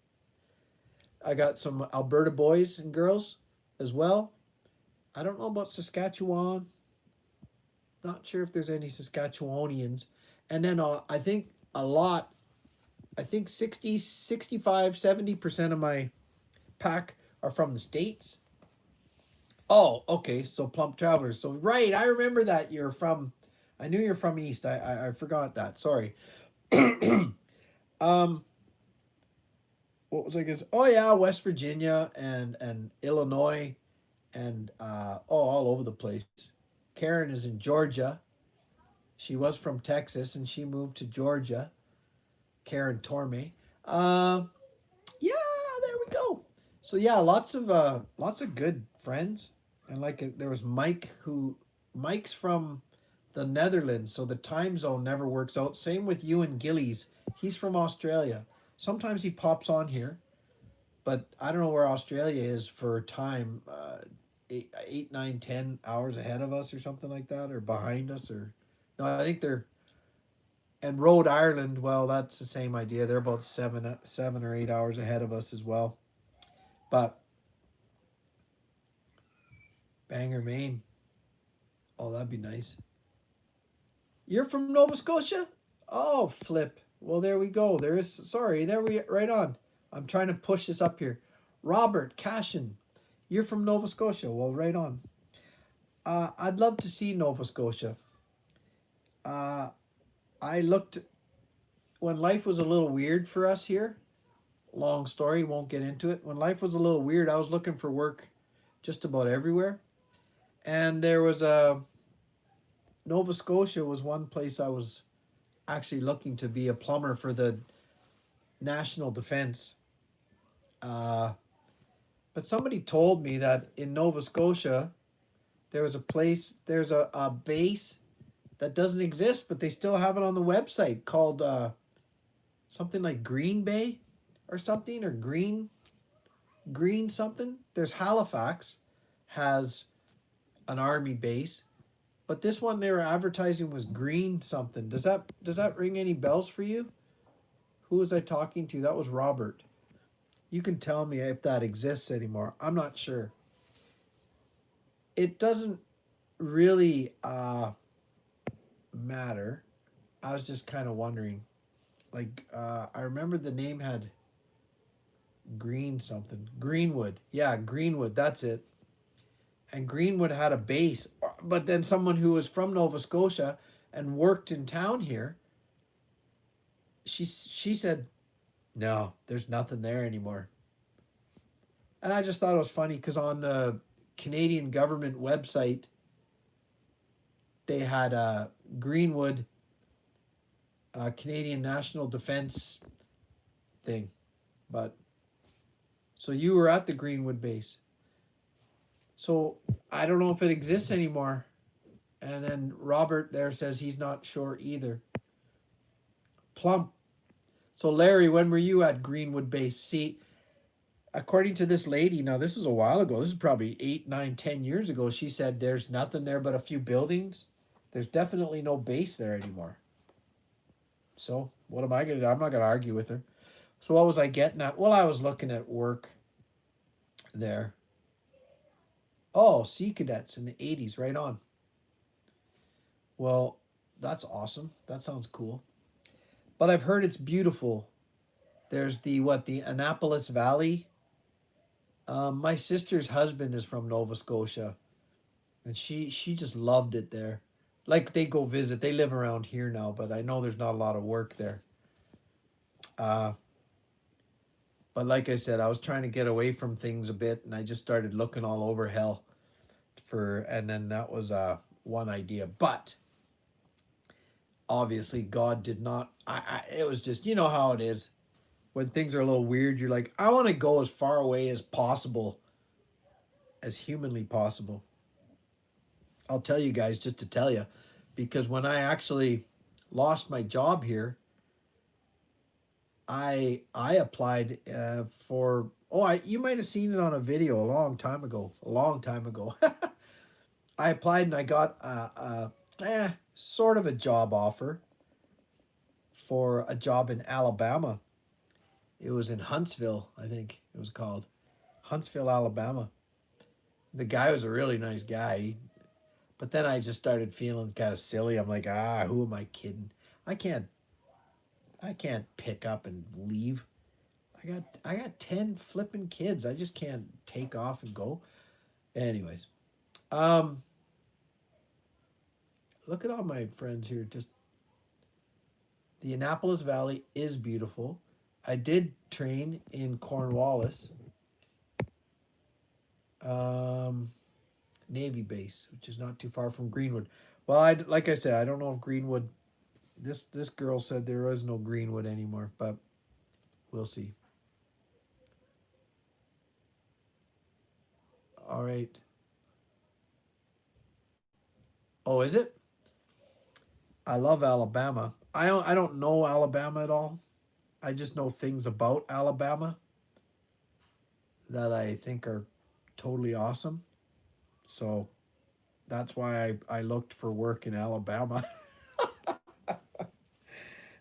I got some Alberta boys and girls as well. I don't know about Saskatchewan. Not sure if there's any Saskatchewanians. And then I think a lot, I think 60, 65, 70% of my pack are from the States. Oh, okay. So Plump Travelers. So, right. I remember that I knew you're from East. I forgot that. Sorry. um, what was I going to say? Oh, yeah. West Virginia and Illinois and, all over the place. Karen is in Georgia. She was from Texas and she moved to Georgia. Karen Torme. Yeah, there we go. So yeah, lots of good friends, and there was Mike's from the Netherlands, so the time zone never works out. Same with you and Gillies. He's from Australia. Sometimes he pops on here, but I don't know where Australia is for time. 8, 9, 10 hours ahead of us, or something like that, or behind us, or no, I think they're. And Rhode Island, well, that's the same idea. They're about 7 or 8 hours ahead of us as well. But Bangor, Maine. Oh, that'd be nice. You're from Nova Scotia? Oh, flip. Well, there we go. There is, sorry, there we, right on. I'm trying to push this up here. Robert Cashin, you're from Nova Scotia. Well, right on. I'd love to see Nova Scotia. Uh, I looked when life was a little weird for us here. Long story, won't get into it. When life was a little weird, I was looking for work just about everywhere. And there was a Nova Scotia was one place I was actually looking to be a plumber for the national defense. Uh, but somebody told me that in Nova Scotia, there was a place, there's a base that doesn't exist, but they still have it on the website called something like Green Bay or something, or Green something. There's Halifax has an army base, but this one they were advertising was Green something. Does that ring any bells for you? Who was I talking to? That was Robert. You can tell me if that exists anymore. I'm not sure. It doesn't really matter. I was just kind of wondering. Like I remember the name had Green something. Greenwood. Yeah, Greenwood. That's it. And Greenwood had a base, but then someone who was from Nova Scotia and worked in town here, she said, "No, there's nothing there anymore." And I just thought it was funny because on the Canadian government website, they had a Greenwood Canadian National Defense thing. But so you were at the Greenwood base. So I don't know if it exists anymore. And then Robert there says he's not sure either. Plump. So Larry, when were you at Greenwood base? See, according to this lady, now this is a while ago. This is probably 8, 9, 10 years ago. She said there's nothing there but a few buildings. There's definitely no base there anymore. So what am I gonna do? I'm not gonna argue with her. So what was I getting at? Well, I was looking at work there. Oh, Sea Cadets in the 80s, right on. Well, that's awesome. That sounds cool. But I've heard it's beautiful. There's the Annapolis Valley. My sister's husband is from Nova Scotia, and she just loved it there. Like they go visit. They live around here now, but I know there's not a lot of work there. Uh, but like I said, I was trying to get away from things a bit, and I just started looking all over hell and then that was one idea. But obviously, God did not. It was just, you know how it is when things are a little weird. You're like, I want to go as far away as possible, as humanly possible. I'll tell you guys just to tell you, because when I actually lost my job here, I applied for. Oh, you might have seen it on a video a long time ago. A long time ago. I applied and I got sort of a job offer for a job in Alabama. It was in Huntsville, I think it was called. Huntsville, Alabama. The guy was a really nice guy. But then I just started feeling kind of silly. I'm like, who am I kidding? I can't I can't pick up and leave. I got 10 flipping kids. I just can't take off and go. Anyways, um look at all my friends here. Just the Annapolis Valley is beautiful. I did train in Cornwallis, um, Navy base, which is not too far from Greenwood. Well, like I said, I don't know if Greenwood. This girl said there is no Greenwood anymore, but we'll see. All right. Oh, is it? I love Alabama. I don't know Alabama at all. I just know things about Alabama that I think are totally awesome. So that's why I looked for work in Alabama.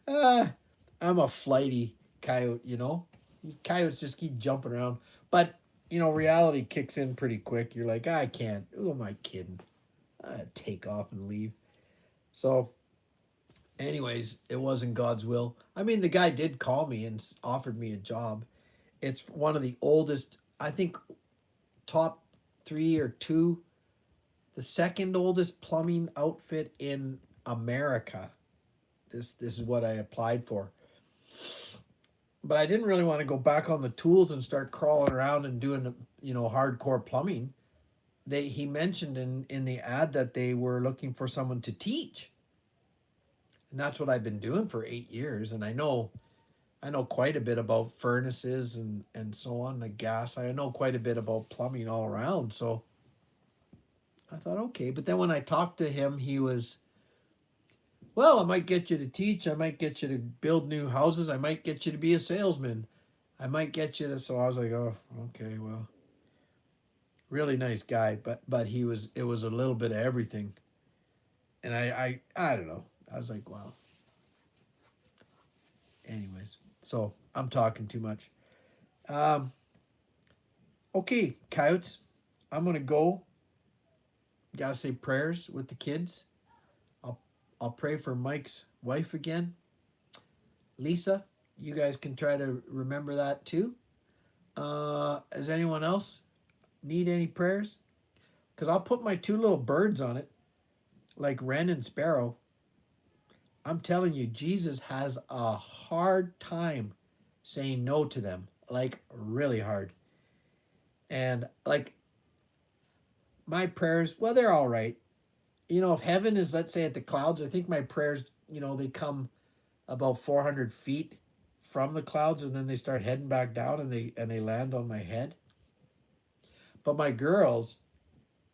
Ah, I'm a flighty coyote, you know. These coyotes just keep jumping around. But, reality kicks in pretty quick. You're like, I can't. Who am I kidding? I take off and leave. So, anyways, it wasn't God's will. I mean, the guy did call me and offered me a job. It's one of the oldest, I think, top three or two, the second oldest plumbing outfit in America. This is what I applied for. But I didn't really want to go back on the tools and start crawling around and doing, hardcore plumbing. He mentioned in the ad that they were looking for someone to teach. And that's what I've been doing for 8 years. And I know quite a bit about furnaces and so on, the gas. I know quite a bit about plumbing all around. So I thought, okay. But then when I talked to him, he was, well, I might get you to teach. I might get you to build new houses. I might get you to be a salesman. I might get you to. So I was like, oh, okay, well, really nice guy, but it was a little bit of everything, and I don't know. I was like, wow. Anyways, so I'm talking too much. Um, okay, coyotes, I'm gonna go. Gotta say prayers with the kids. I'll pray for Mike's wife again, Lisa. You guys can try to remember that too. Does anyone else need any prayers? Because I'll put my two little birds on it, like Wren and Sparrow. I'm telling you, Jesus has a hard time saying no to them, like really hard. And like my prayers, well, they're all right. If heaven is, let's say, at the clouds, I think my prayers, they come about 400 feet from the clouds, and then they start heading back down, and they land on my head. But my girls,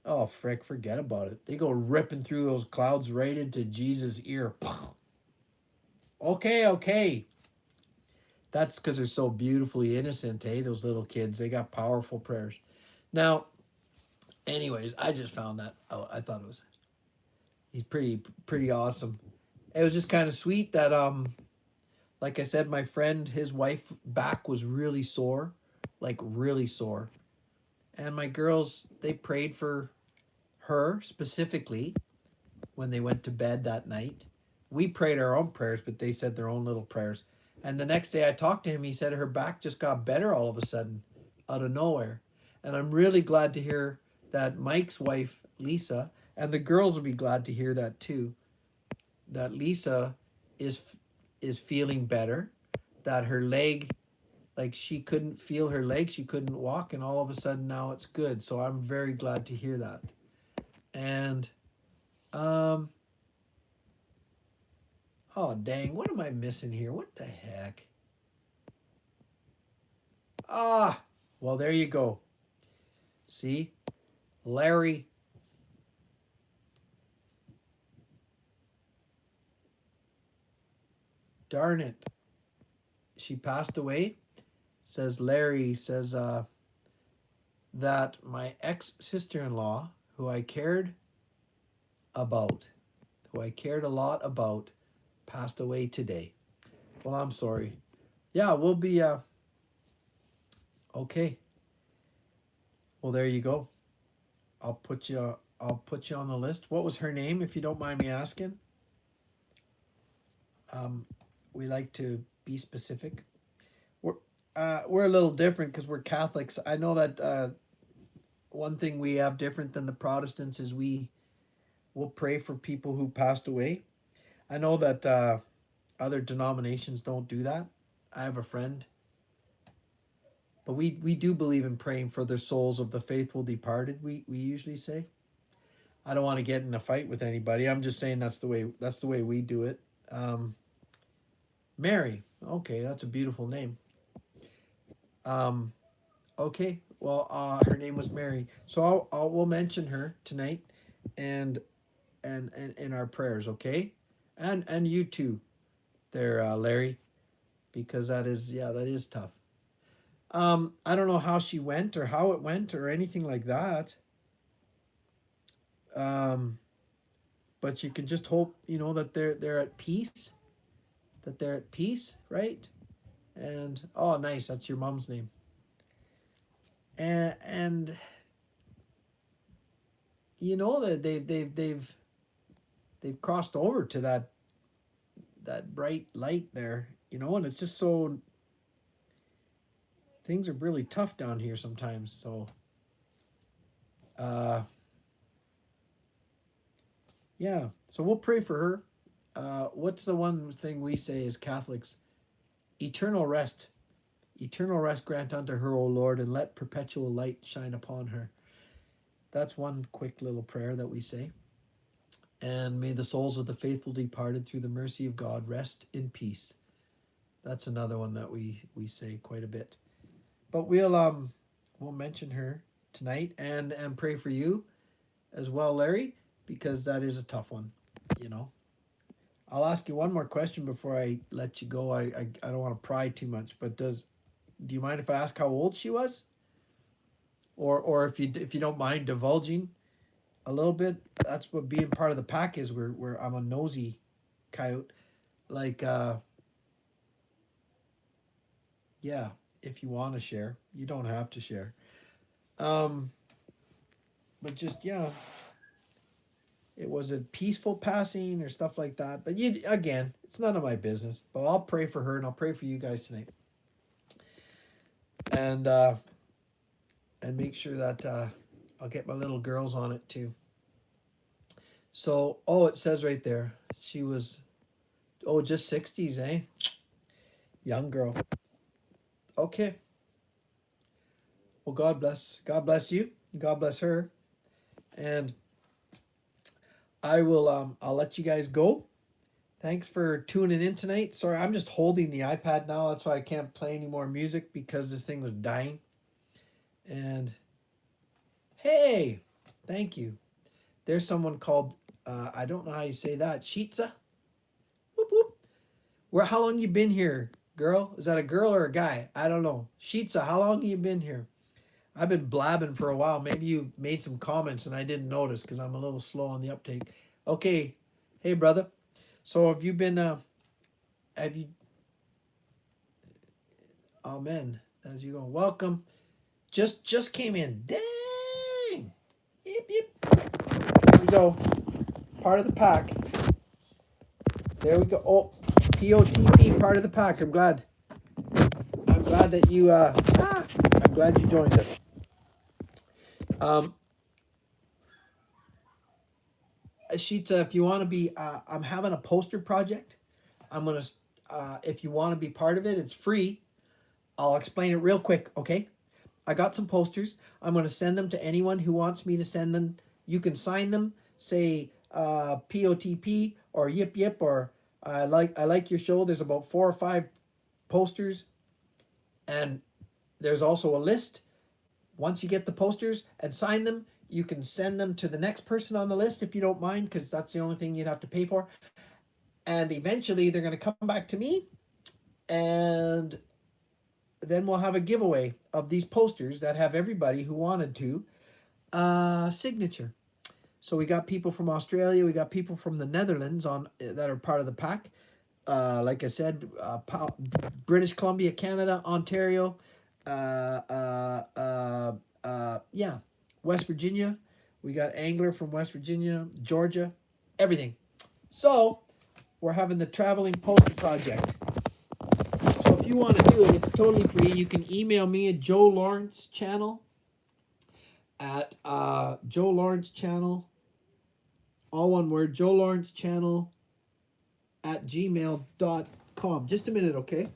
oh frick, forget about it. They go ripping through those clouds right into Jesus' ear. Okay, okay. That's because they're so beautifully innocent, eh? Those little kids, they got powerful prayers. Now, anyways, I just found that out. I thought he's pretty awesome. It was just kind of sweet that like I said, my friend, his wife back was really sore, like really sore. And my girls, they prayed for her specifically when they went to bed that night. We prayed our own prayers, but they said their own little prayers. And the next day I talked to him, he said her back just got better all of a sudden, out of nowhere. And I'm really glad to hear that Mike's wife, Lisa, and the girls will be glad to hear that too, that Lisa is feeling better, that her leg, like she couldn't feel her leg, she couldn't walk, and all of a sudden now it's good. So I'm very glad to hear that. And um oh, dang. What am I missing here? What the heck? Ah, well, there you go. See? Larry. Darn it. She passed away. Says Larry, says that my ex sister in law, who I cared about, who I cared a lot about, passed away today. Well, I'm sorry. Yeah, we'll be okay. Well, there you go. I'll put you on the list. What was her name, if you don't mind me asking? Um, we like to be specific. We're a little different because we're Catholics. I know that one thing we have different than the Protestants is we will pray for people who passed away. I know that other denominations don't do that. I have a friend, but we do believe in praying for the souls of the faithful departed. We usually say. I don't want to get in a fight with anybody. I'm just saying that's the way we do it. Um, Mary. Okay, that's a beautiful name. Um, okay, well, her name was Mary, so we'll mention her tonight, and in our prayers. Okay, And you too, there, Larry, because that is tough. I don't know how she went or how it went or anything like that. Um, but you can just hope, that they're at peace, that they're at peace, right? And oh, nice, that's your mom's name. And that they've crossed over to that bright light there, and it's just so things are really tough down here sometimes. So, uh, yeah. So we'll pray for her. What's the one thing we say as Catholics? Eternal rest. Eternal rest grant unto her, O Lord, and let perpetual light shine upon her. That's one quick little prayer that we say. And may the souls of the faithful departed through the mercy of God rest in peace. That's another one that we say quite a bit. But we'll mention her tonight and pray for you as well, Larry, because that is a tough one, you know. I'll ask you one more question before I let you go. I don't want to pry too much, but do you mind if I ask how old she was? Or if you don't mind divulging a little bit, that's what being part of the pack is. Where I'm a nosy coyote. Like yeah, if you want to share, you don't have to share. Um, but just yeah, it was a peaceful passing or stuff like that. But you again, it's none of my business. But I'll pray for her and I'll pray for you guys tonight, and make sure that I'll get my little girls on it too. So it says right there she was just 60s, eh? Young girl. Okay. Well, God bless you. God bless her, and I will I'll let you guys go. Thanks for tuning in tonight. Sorry, I'm just holding the iPad now. That's why I can't play any more music because this thing was dying. And hey, thank you. There's someone called I don't know how you say that. Sheetza. Whoop whoop. How long you been here, girl? Is that a girl or a guy? I don't know. Sheetza, how long you been here? I've been blabbing for a while. Maybe you made some comments and I didn't notice because I'm a little slow on the uptake. Okay. Hey, brother. So have you been, have you, amen. As you go, welcome. Just came in. Dang. Yip, yip. Here we go. Part of the pack. There we go. Oh, POTP, part of the pack. I'm glad that you, I'm glad you joined us. Sheetza, if you want to be, I'm having a poster project. I'm going to, if you want to be part of it, it's free. I'll explain it real quick, okay? I got some posters. I'm going to send them to anyone who wants me to send them. You can sign them, say POTP or Yip Yip or I like your show. There's about 4 or 5 posters, and there's also a list. Once you get the posters and sign them, you can send them to the next person on the list if you don't mind, because that's the only thing you'd have to pay for. And eventually they're going to come back to me, and then we'll have a giveaway of these posters that have everybody who wanted to signature. So we got people from Australia, we got people from the Netherlands on that are part of the pack. Like I said, British Columbia, Canada, Ontario, yeah, West Virginia. We got Angler from West Virginia, Georgia, everything. So we're having the traveling poster project. So if you want to do it, it's totally free. You can email me at Joe Lawrence Channel at Joe Lawrence Channel, all one word, Joe Lawrence Channel at gmail.com. Just a minute, okay?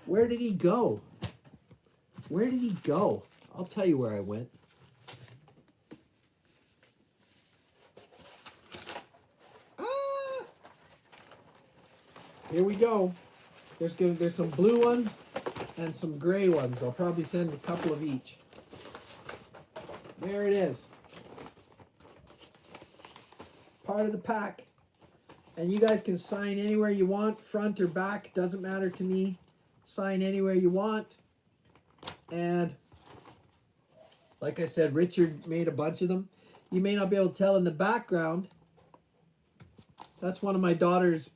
Where did he go? Where did he go? I'll tell you where I went. Here we go. There's some blue ones and some gray ones. I'll probably send a couple of each. There it is. Part of the pack. And you guys can sign anywhere you want, front or back, doesn't matter to me. Sign anywhere you want. And like I said, Richard made a bunch of them. You may not be able to tell in the background. That's one of my daughter's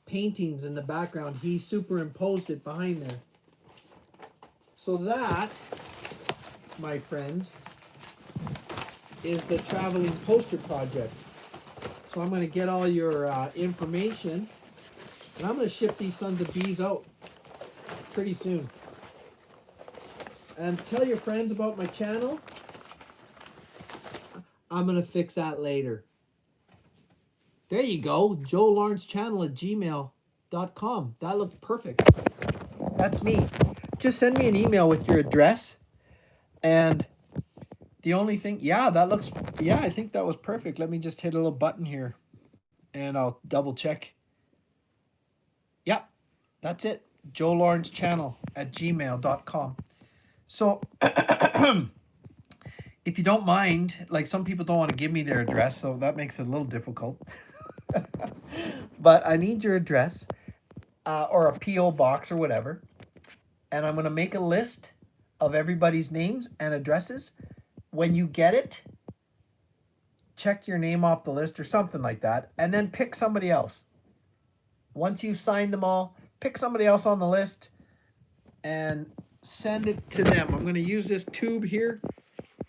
paintings in the background. He superimposed it behind there. So that, my friends, is the traveling poster project. So I'm going to get all your information, and I'm going to ship these sons of bees out pretty soon. And tell your friends about my channel. I'm going to fix that later. There you go. Joe Lawrence Channel at gmail.com. That looks perfect. That's me. Just send me an email with your address. And the only thing, yeah, I think that was perfect. Let me just hit a little button here and I'll double check. Yep, that's it. Joe Lawrence Channel at gmail.com. So if you don't mind, like some people don't want to give me their address, so that makes it a little difficult. But I need your address or a P.O. box or whatever. And I'm going to make a list of everybody's names and addresses. When you get it, check your name off the list or something like that, and then pick somebody else. Once you've signed them all, pick somebody else on the list and send it to them. I'm going to use this tube here.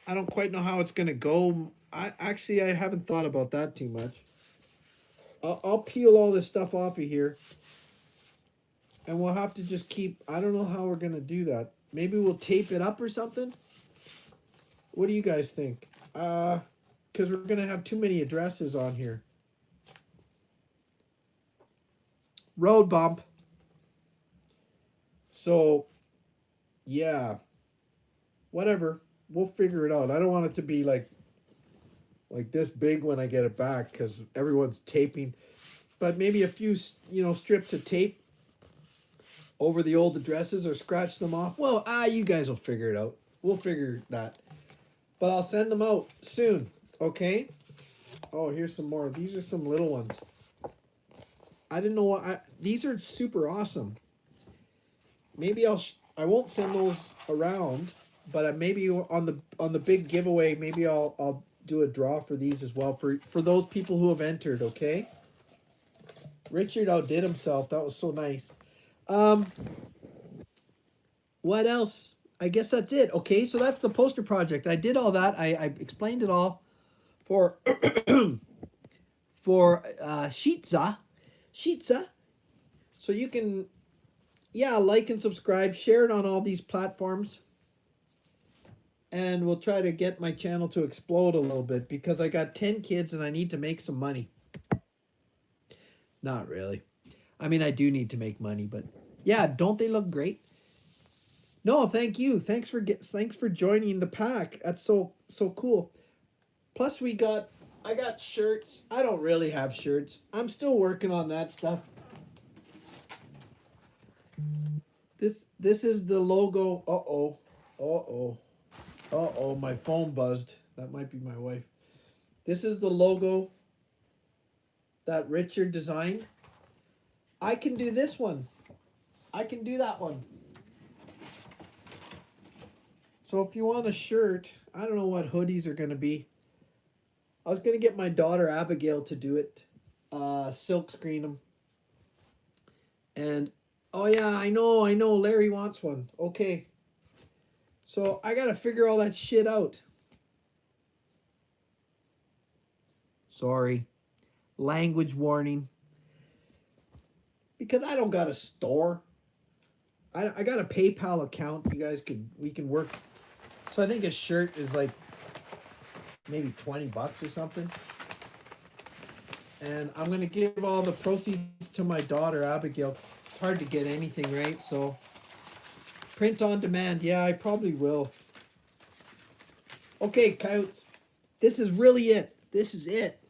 I don't quite know how it's going to go. I haven't thought about that too much. I'll peel all this stuff off of here. And we'll have to just keep, I don't know how we're going to do that. Maybe we'll tape it up or something? What do you guys think? Because we're going to have too many addresses on here. Road bump. So, yeah. Whatever. We'll figure it out. I don't want it to be like this big when I get it back because everyone's taping. But maybe a few, strips of tape over the old addresses or scratch them off. Well, you guys will figure it out. We'll figure that. But I'll send them out soon, okay? Oh, here's some more. These are some little ones. I didn't know what these are super awesome. Maybe I won't send those around, but maybe on the big giveaway, maybe I'll do a draw for these as well for those people who have entered, okay? Richard outdid himself. That was so nice. What else? I guess that's it. Okay, so that's the poster project. I did all that. I explained it all for Sheetza. So you can, like and subscribe, share it on all these platforms. And we'll try to get my channel to explode a little bit because I got 10 kids and I need to make some money. Not really. I mean, I do need to make money, but yeah, don't they look great? No, thank you. Thanks for joining the pack. That's so cool. Plus I got shirts. I don't really have shirts. I'm still working on that stuff. This is the logo. Uh-oh, my phone buzzed. That might be my wife. This is the logo that Richard designed. I can do this one. I can do that one. So if you want a shirt, I don't know what hoodies are going to be. I was going to get my daughter Abigail to do it. Silk screen them. And, oh yeah, I know, Larry wants one. Okay. So I got to figure all that shit out. Sorry. Language warning. Because I don't got a store. I got a PayPal account. We can work. So I think a shirt is like maybe $20 or something. And I'm going to give all the proceeds to my daughter, Abigail. It's hard to get anything, right? So print on demand. Yeah, I probably will. Okay, coyotes. This is really it. This is it.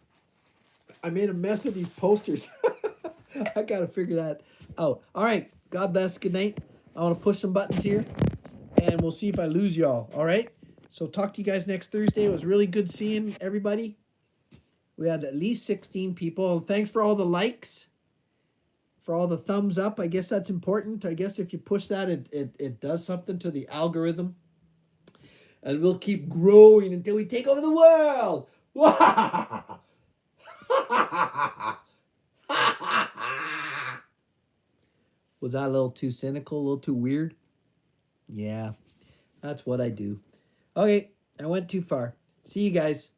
I made a mess of these posters. I got to figure that out. All right. God bless. Good night. I want to push some buttons here. And we'll see if I lose y'all. All right. So talk to you guys next Thursday. It was really good seeing everybody. We had at least 16 people. Thanks for all the likes, for all the thumbs up. I guess that's important. I guess if you push that, it does something to the algorithm. And we'll keep growing until we take over the world. Was that a little too cynical, a little too weird? Yeah, that's what I do. Okay, I went too far. See you guys.